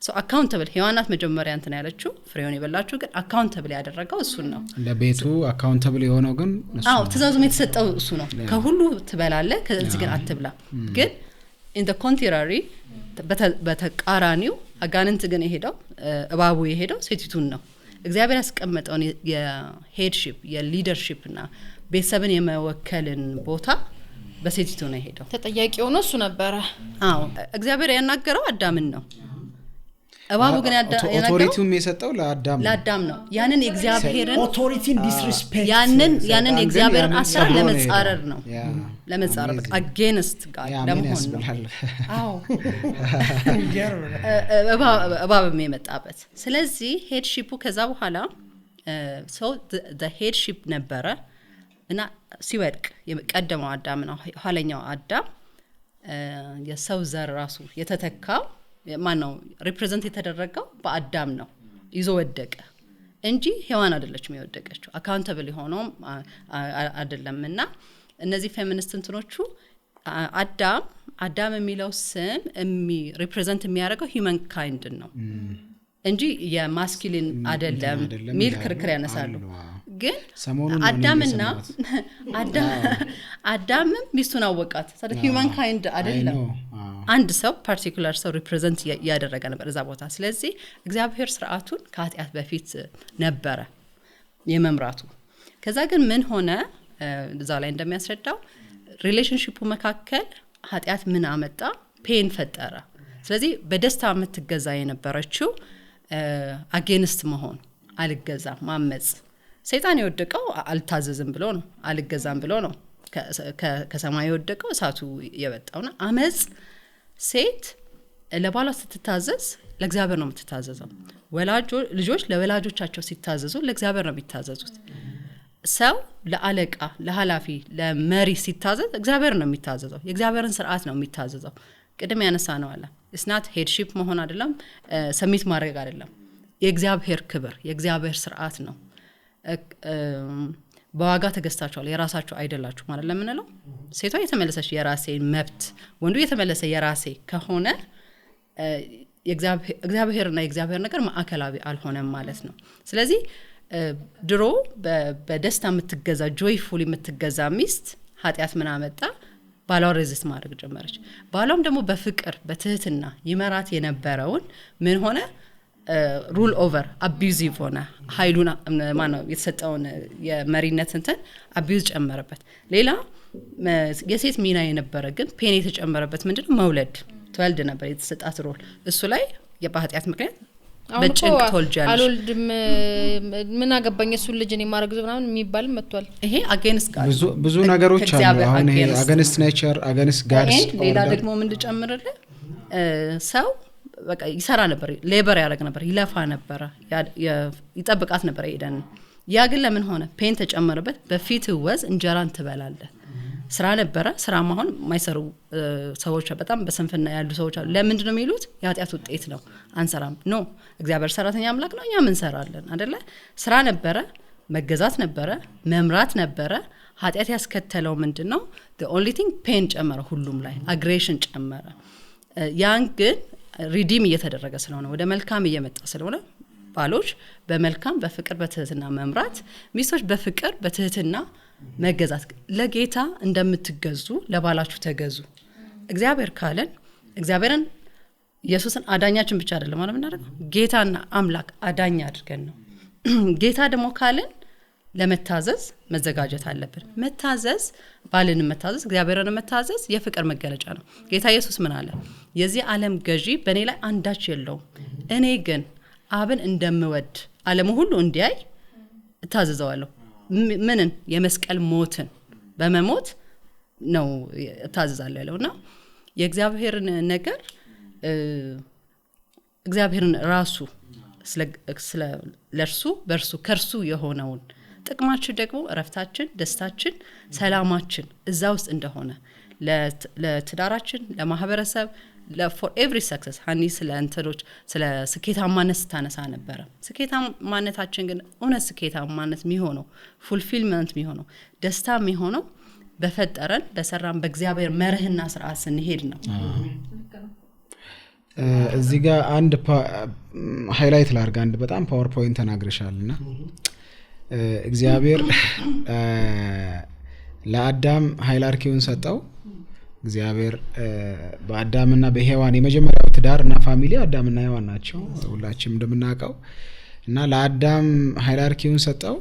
ሶ አካውንታብል ሔዋናት መጀመሪያ እንትን ያለችው ፍሬውን የበላችሁ ግን አካውንታብል ያደረገው እሱ ነው ለቤቱ አካውንታብል የሆነው ግን እሱ ትእዛዙም የተሰጠው እሱ ነው ከሁሉ ትበላለህ ከዚህ ግን አትብላ ግን ኢን ዘ ኮንትራሪ በተቃራኒው አጋንንት ግን የሄደው እባቡ የሄደው ሴቲቱን ነው። እግዚአብሔር ያስቀመጠውን የሄድሺፕ የሊደርሺፕ እና ቤተሰብን የመወከልን ቦታ በሴቲቱ ነው የሄደው። ተጠያቂ ሆኖ እሱ ነበረ። አዎ እግዚአብሔር ያናገረው አዳምን ነው። እባቡ ግን ያናገረው ኦቶሪቲውም የሰጠው ለአዳም ነው። ያንን የእግዚአብሔርን ኦቶሪቲን ዲስሪስፔክት ያንን የእግዚአብሔርን አሰራር ለመጻረር ነው። ለመጻረር አጌንስት ጋር ለመሆን ነው። አዎ እባብም የመጣበት። ስለዚህ ሄድሺፑ ከዛ በኋላ ሶ ዘ ሄድሺፕ ነበረ እና ሲወድቅ የቀደመው አዳም ነው። ኋለኛው አዳም የሰው ዘር ራሱ የተተካው ማን ነው? ሪፕሬዘንት የተደረገው በአዳም ነው። ይዞ ወደቀ እንጂ ሔዋን አይደለችም የወደቀችው። አካውንታብል ሆኖም አይደለም። እና እነዚህ ፌሚኒስት እንትኖቹ አዳም የሚለው ስም ሪፕሬዘንት የሚያደርገው ሂውመን ካይንድ ነው እንጂ የማስኪሊን አይደለም ሚል ክርክር ያነሳሉ። ግን አዳምና አዳምም ሚስቱን አወቃት። ስለዚህ ሂውመን ካይንድ አይደለም። አንድ ሰው ፓርቲኩላር ሰው ሪፕሬዘንት ያደረገ ነበር እዛ ቦታ። ስለዚህ እግዚአብሔር ስርዓቱን ከኃጢአት በፊት ነበረ የመምራቱ። ከዛ ግን ምን ሆነ? እዛ ላይ እንደሚያስረዳው ሪሌሽንሺፑ መካከል ኃጢአት ምን አመጣ? ፔን ፈጠረ። ስለዚህ በደስታ የምትገዛ የነበረችው አጌንስት መሆን፣ አልገዛም፣ ማመጽ። ሰይጣን የወደቀው አልታዘዝም ብሎ ነው፣ አልገዛም ብሎ ነው። ከሰማይ የወደቀው እሳቱ የወጣውና አመጽ። ሴት ለባሏ ስትታዘዝ ለእግዚአብሔር ነው የምትታዘዘው። ልጆች ለወላጆቻቸው ሲታዘዙ ለእግዚአብሔር ነው የሚታዘዙት። ሰው ለአለቃ፣ ለኃላፊ፣ ለመሪ ሲታዘዝ እግዚአብሔር ነው የሚታዘዘው። የእግዚአብሔርን ስርዓት ነው የሚታዘዘው። ቅድም ያነሳ ነው አለ እስናት ሄድሺፕ መሆን አይደለም፣ ሰሚት ማድረግ አይደለም። የእግዚአብሔር ክብር፣ የእግዚአብሔር ስርዓት ነው። በዋጋ ተገዝታችኋል፣ የራሳችሁ አይደላችሁ ማለት ለምንለው ሴቷ የተመለሰች የራሴ መብት፣ ወንዱ የተመለሰ የራሴ ከሆነ እግዚአብሔርና የእግዚአብሔር ነገር ማዕከላዊ አልሆነም ማለት ነው። ስለዚህ ድሮ በደስታ የምትገዛ ጆይፉል የምትገዛ ሚስት ኃጢአት ምን አመጣ? ባሏ ሬዚስት ማድረግ ጀመረች። ባሏም ደግሞ በፍቅር በትህትና ይመራት የነበረውን ምን ሆነ? ሩል ኦቨር አቢዩዚቭ ሆነ። ኃይሉን ማነው የተሰጠውን የመሪነት እንትን አቢዩዝ ጨመረበት። ሌላ የሴት ሚና የነበረ ግን ፔን የተጨመረበት ምንድነው? መውለድ ትወልድ ነበር የተሰጣት ሮል። እሱ ላይ በኃጢአት ምክንያት በጭንቅ ትወልጃለሽ። አልወልድም ምን አገባኝ እሱን ልጅ እኔ ማረግዝ ምናምን የሚባል መጥቷል። ይሄ አጌንስት ጋር ብዙ ነገሮች አሉ። አሁን ይሄ አጌንስት ኔቸር አጌንስት ጋድስ። ሌላ ደግሞ ምን ልጨምርልህ? ሰው በቃ ይሰራ ነበር፣ ሌበር ያደርግ ነበር፣ ይለፋ ነበር፣ ይጠብቃት ነበር ኤደን። ያ ግን ለምን ሆነ? ፔን ተጨመረበት። በፊት ወዝ እንጀራን ትበላለህ። ስራ ነበረ። ስራ ማሆን ማይሰሩ ሰዎች በጣም በስንፍና ያሉ ሰዎች አሉ። ለምንድን ነው የሚሉት? የኃጢአት ውጤት ነው አንሰራም። ኖ እግዚአብሔር ሰራተኛ አምላክ ነው፣ እኛም እንሰራለን አይደለ? ስራ ነበረ፣ መገዛት ነበረ፣ መምራት ነበረ። ኃጢአት ያስከተለው ምንድነው? the only thing ፔን ጨመረ፣ ሁሉም ላይ አግሬሽን ጨመረ። ያን ግን ሪዲም እየተደረገ ስለሆነ ወደ መልካም እየመጣ ስለሆነ ባሎች በመልካም በፍቅር በትህትና መምራት፣ ሚስቶች በፍቅር በትህትና መገዛት። ለጌታ እንደምትገዙ ለባላችሁ ተገዙ። እግዚአብሔር ካለን እግዚአብሔርን ኢየሱስን አዳኛችን ብቻ አይደለም ማለት ምናደርገው ጌታና አምላክ አዳኛ አድርገን ነው። ጌታ ደግሞ ካለን ለመታዘዝ መዘጋጀት አለብን። መታዘዝ፣ ባልን መታዘዝ፣ እግዚአብሔርን መታዘዝ የፍቅር መገለጫ ነው። ጌታ ኢየሱስ ምን አለ? የዚህ ዓለም ገዢ በእኔ ላይ አንዳች የለውም፣ እኔ ግን አብን እንደምወድ ዓለሙ ሁሉ እንዲያይ እታዘዘዋለሁ። ምንን? የመስቀል ሞትን በመሞት ነው እታዘዛለሁ ያለውና የእግዚአብሔርን ነገር እግዚአብሔርን ራሱ ስለ ለርሱ በርሱ ከርሱ የሆነውን ጥቅማችን ደግሞ እረፍታችን፣ ደስታችን፣ ሰላማችን እዛ ውስጥ እንደሆነ ለትዳራችን፣ ለማህበረሰብ for every success ሃኒ ስለ እንትሎች ስለ ስኬታማነት ታነሳ ነበር። ስኬታማነታችን ግን እውነት ስኬታማነት የሚሆነው ፉልፊልመንት የሚሆነው ደስታ የሚሆነው በፈጠረን በሰራን በእግዚአብሔር መርህና ስርዓት ስንሄድ ነው። እዚህ ጋር አንድ ሃይላይት ላርጋ አንድ በጣም ፓወርፖይንት ተናግረሻልና እግዚአብሔር ለአዳም ሃይራርኪውን ሰጠው። እግዚአብሔር በአዳምና በሔዋን የመጀመሪያው ትዳርና ፋሚሊ አዳምና ሔዋን ናቸው ሁላችንም እንደምናውቀው እና ለአዳም ሃይራርኪውን ሰጠው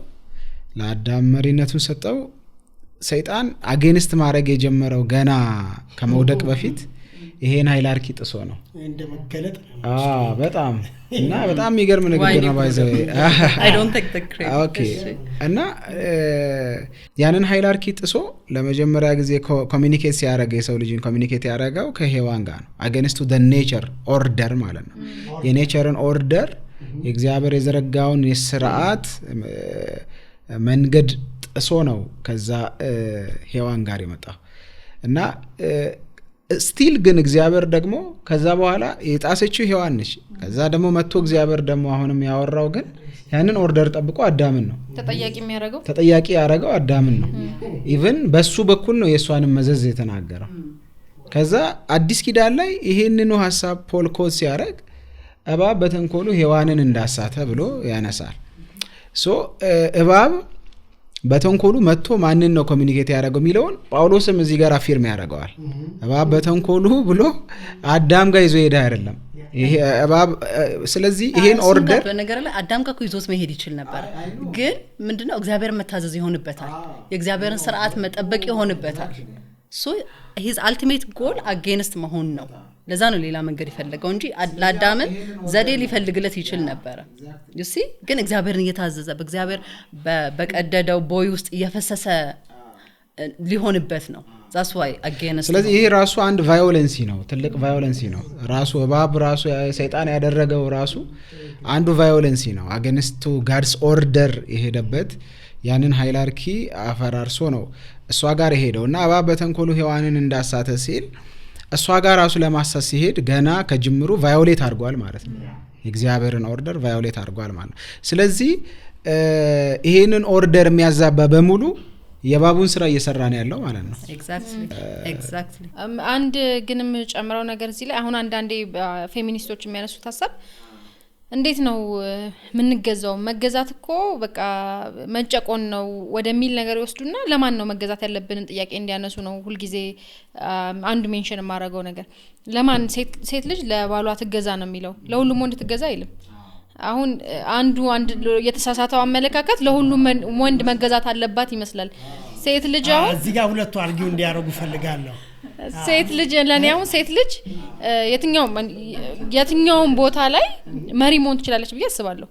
ለአዳም መሪነቱን ሰጠው ሰይጣን አጌንስት ማድረግ የጀመረው ገና ከመውደቅ በፊት ይሄን ሃይራርኪ ጥሶ ነው እንደመገለጥ በጣም እና በጣም የሚገርም ንግግር ነው ባይዘው I don't take the credit ኦኬ እና ያንን ሃይራርኪ ጥሶ ለመጀመሪያ ጊዜ ኮሚኒኬት ሲያደርግ የሰው ልጅን ኮሚኒኬት ያደርገው ከሔዋን ጋር ነው አጌንስት ቱ ዘ ኔቸር ኦርደር ማለት ነው የኔቸርን ኦርደር የእግዚአብሔር የዘረጋውን የሥርዓት መንገድ ጥሶ ነው ከዛ ሔዋን ጋር የመጣው እና ስቲል ግን እግዚአብሔር ደግሞ ከዛ በኋላ የጣሰችው ሔዋን ነች ከዛ ደግሞ መጥቶ እግዚአብሔር ደግሞ አሁንም ያወራው ግን ያንን ኦርደር ጠብቆ አዳምን ነው ተጠያቂ ያደረገው አዳምን ነው ኢቭን በሱ በኩል ነው የሷንም መዘዝ የተናገረው ከዛ አዲስ ኪዳን ላይ ይሄንኑ ሐሳብ ፖል ኮት ሲያደርግ እባብ በተንኮሉ ሔዋንን እንዳሳተ ብሎ ያነሳል ሶ እባብ በተንኮሉ መጥቶ ማንን ነው ኮሚኒኬት ያደረገው ሚለውን ጳውሎስም እዚህ ጋር አፊርም ያደርገዋል እባብ በተንኮሉ ብሎ አዳም ጋር ይዞ ሄዳ አይደለም ይሄ እባብ ስለዚህ ይሄን ኦርደር በነገር ላይ አዳም ጋር ይዞት መሄድ ይችል ነበር ግን ምንድነው እግዚአብሔር መታዘዝ ይሆንበታል የእግዚአብሔርን ሥርዓት መጠበቅ ይሆንበታል ሶ his ultimate goal against መሆን ነው ለዛ ነው ሌላ መንገድ ይፈልገው እንጂ ለአዳምን ዘዴ ሊፈልግለት ይችል ነበር you see ግን እግዚአብሔርን እየታዘዘ በእግዚአብሔር በቀደደው ቦይ ውስጥ እየፈሰሰ ሊሆንበት ነው that's why against ስለዚህ ይሄ ራሱ አንድ ቫዮለንሲ ነው ትልቅ ቫዮለንሲ ነው ራሱ እባብ ራሱ ሰይጣን ያደረገው ራሱ አንዱ ቫዮለንሲ ነው against to God's order የሄደበት ያንን ሃይራርኪ አፈራርሶ ነው እሷ ጋር ሄደውና እባብ በተንኮሉ ሔዋንን እንዳሳተ ሲል እሷ ጋር ራሱ ለማሳስ ሲሄድ ገና ከጅምሩ ቫዮሌት አድርጓል ማለት ነው የእግዚአብሔርን ኦርደር ቫዮሌት አድርጓል ማለት ነው ስለዚህ ይሄንን ኦርደር የሚያዛባ በሙሉ የባቡን ስራ እየሰራ ነው ያለው ማለት ነው exactly አንድ ግንም ጨምራው ነገር እዚህ ላይ አሁን አንዳንዴ ፌሚኒስቶች የሚያነሱት ሐሳብ እንዴት ነው ምንገዛው መገዛት እኮ በቃ መጨቆን ነው ወደሚል ነገር ይወስዱና ለማን ነው መገዛት ያለብንን ጥያቄ እንዲያነሱ ነው ሁሉ ጊዜ አንድ ሜንሽን ማረጋው ነገር ለማን ሴት ልጅ ለባሏ ትገዛ ነው የሚለው ለሁሉም ወንድ ትገዛ አይልም አሁን አንዱ የተሳሳተው አመለካከት ለሁሉም ወንድ መገዛት አለባት ይመስላል ሴት ልጅ አሁን እዚህ ጋር ሁለቱ አርጊው እንዲያረጉ ፈልጋለሁ ሴት ልጅ ለኔ አሁን ሴት ልጅ የትኛውም ቦታ ላይ መሪ መሆን ትችላለች ብዬ አስባለሁ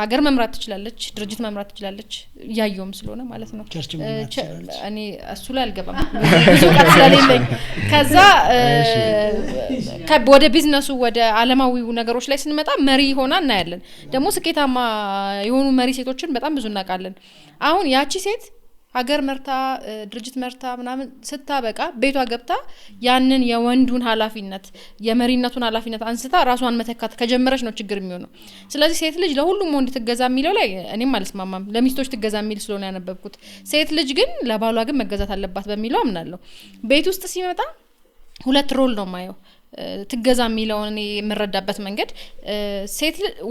ሀገር መምራት ትችላለች ድርጅት መምራት ትችላለች ያየውም ስለሆነ ማለት ነው እኔ እሱ ላይ አልገባም ብዙ ቃል ስለሌለኝ ከዛ ወደ ቢዝነሱ ወደ ዓለማዊው ነገሮች ላይ ስንመጣ መሪ ሆና እናያለን ደግሞ ስኬታማ የሆኑ መሪ ሴቶችን በጣም ብዙ እናውቃለን አሁን ያቺ ሴት ሀገር መርታ ድርጅት መርታ ምናምን ስታበቃ ቤቷ ገብታ ያንን የወንዱን ኃላፊነት የመሪነቱን ኃላፊነት አንስታ ራሷን መተካት ከጀመረች ነው ችግር የሚሆነው ስለዚህ ሴት ልጅ ለሁሉም ወንድ ትገዛ የሚለው ላይ እኔም አልስማማም ለሚስቶች ትገዛ የሚል ስለሆነ ያነበብኩት ሴት ልጅ ግን ለባሏ ግን መገዛት አለባት በሚለው አምናለሁ ቤት ውስጥ ሲመጣ ሁለት ሮል ነው ማየው ትገዛ የሚለውን እኔ የምረዳበት መንገድ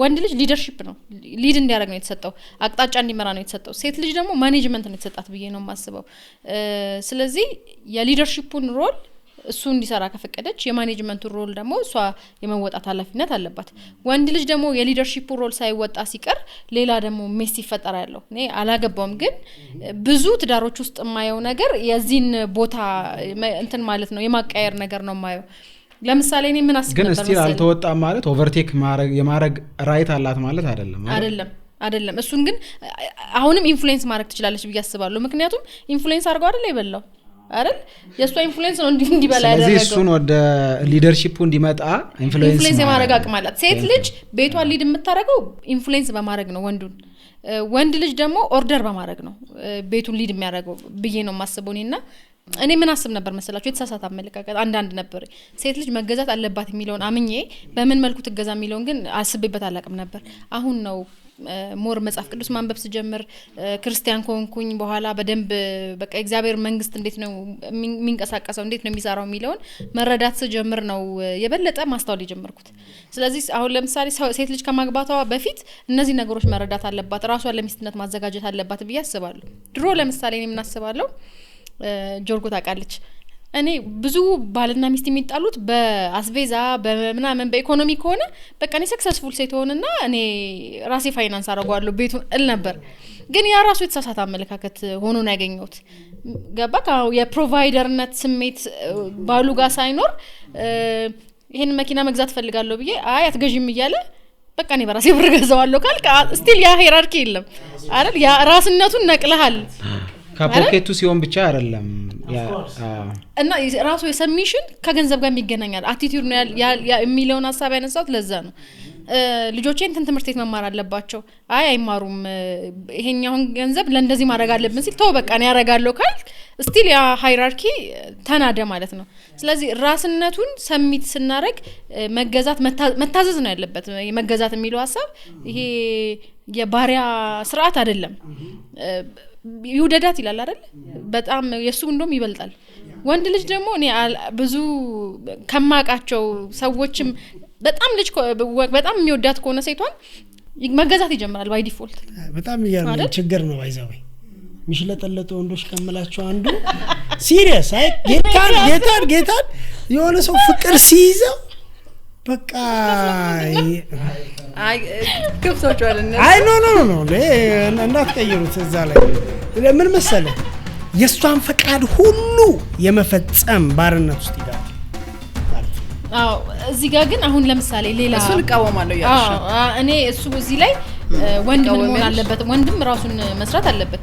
ወንድ ልጅ ሊደርሺፕ ነው ሊድ እንዲያደርግ ነው የተሰጠው አቅጣጫ እንዲመራ ነው የተሰጠው ሴት ልጅ ደግሞ ማኔጅመንት ነው የተሰጣት ብዬ ነው የማስበው ስለዚህ የሊደርሺፑን ሮል እሱ እንዲሰራ ከፈቀደች የማኔጅመንቱ ሮል ደግሞ እሷ የመወጣት ኃላፊነት አለባት ወንድ ልጅ ደግሞ የሊደርሺፑ ሮል ሳይወጣ ሲቀር ሌላ ደግሞ ሜስ ይፈጠራል ያለው እኔ አላገባውም ግን ብዙ ትዳሮች ውስጥ የማየው ነገር የዚህን ቦታ እንትን ማለት ነው የማቃየር ነገር ነው የማየው ለምሳሌ እኔ ምን አስብ ነበር ግን ስቲል አልተወጣም ማለት ኦቨርቴክ የማረግ ራይት አላት ማለት አይደለም እሱን ግን አሁንም ኢንፍሉዌንስ ማድረግ ትችላለች ብዬ አስባለሁ ምክንያቱም ኢንፍሉዌንስ አድርገው አይደል ይበላው አይደል የሷ ኢንፍሉዌንስ ነው እንዲበላ ያደረገው ስለዚህ እሱን ወደ ሊደርሺፑ እንዲመጣ ኢንፍሉዌንስ የማድረግ አቅም አላት ሴት ልጅ ቤቷን ሊድ የምታረገው ኢንፍሉዌንስ በማድረግ ነው ወንድ ልጅ ደግሞ ኦርደር በማድረግ ነው ቤቱን ሊድ የሚያደርገው ብዬ ነው የማስበው እኔ ምን አስብ ነበር መሰላችሁ የተሳሳተ አመለካከት አንዳንድ ነበር ሴት ልጅ መገዛት አለባት የሚለውን አምኜ በምን መልኩ ትገዛ የሚለውን ግን አስቤበት አላቅም ነበር አሁን ነው ሞር መጽሐፍ ቅዱስ ማንበብ ስጀምር ክርስቲያን ኮንኩኝ በኋላ በደንብ በቃ እግዚአብሔር መንግስት እንዴት ነው የሚንቀሳቀሰው እንዴት ነው የሚሰራው የሚለውን መረዳት ስጀምር ነው የበለጠ ማስተዋል የጀመርኩት ስለዚህ አሁን ለምሳሌ ሴት ልጅ ከማግባቷ በፊት እነዚህ ነገሮች መረዳት አለባት ራሷን ለሚስትነት ማዘጋጀት አለባት ብዬ አስባለሁ ድሮ ለምሳሌ እኔ ምን አስባለሁ ጆርጎ ታውቃለች እኔ ብዙ ባልና ሚስት የሚጣሉት በአስቤዛ በምናምን በኢኮኖሚ ከሆነ በቃ እኔ ሰክሰስፉል ሴት ሆነና እኔ ራሴ ፋይናንስ አደርጋለሁ ቤቱን እል ነበር። ግን ያ ራሱ የተሳሳተ አመለካከት ሆኖ ነው ያገኘሁት። ገባክ? የፕሮቫይደርነት ስሜት ባሉ ጋር ሳይኖር ይሄን መኪና መግዛት ፈልጋለሁ ብዬ አይ አትገዢም እያለ በቃ እኔ በራሴ ብር ገዛዋለሁ ካልክ ስቲል ያ ሄራርኪ የለም አይደል? ያ ራስነቱን ነቅለሃል። ከፖኬቱ ሲሆን ብቻ አይደለም እና ራሱ የሰሚሽን ከገንዘብ ጋር የሚገናኛል አቲቲዩድ ነው የሚለውን ሐሳብ ያነሳሁት ለዛ ነው። ልጆቼን ትምህርት ቤት መማር አለባቸው አይ አይማሩም ይሄኛውን ገንዘብ ለእንደዚህ ማድረግ አለብን ሲል ተው በቃ እኔ ያረጋለሁ ካልክ ስቲል ያ ሃይራርኪ ተናደ ማለት ነው። ስለዚህ ራስነቱን ሰሚት ስናረግ መገዛት መታዘዝ ነው ያለበት። የመገዛት የሚለው ሐሳብ ይሄ የባሪያ ስርዓት አይደለም። ይውደዳት ይላል አይደል? በጣም የሱ እንደውም ይበልጣል። ወንድ ልጅ ደግሞ እኔ ብዙ ከማቃቸው ሰዎችም በጣም ልጅ በጣም የሚወዳት ከሆነ ሴቷን መገዛት ይጀምራል ባይ ዲፎልት። በጣም ይገርም ችግር ነው ባይዛው ሚሽለጠለጡ ወንዶች ከመላቸው አንዱ ሲሪየስ አይ ጌታን የሆነ ሰው ፍቅር ሲይዘው በቃ አይ ክፍቶች ወለነ አይ ኖ እንዳትቀይሩት እዛ ላይ ምን መሰለህ የሷን ፈቃድ ሁሉ የመፈጸም ባርነት ውስጥ ይገባል። አዎ እዚህ ጋር ግን አሁን ለምሳሌ ሌላ እሱን እቃወማለሁ ያልሽ እኔ እሱ እዚህ ላይ ወንድ ምን መሆን አለበት? ወንድም ራሱን መስራት አለበት።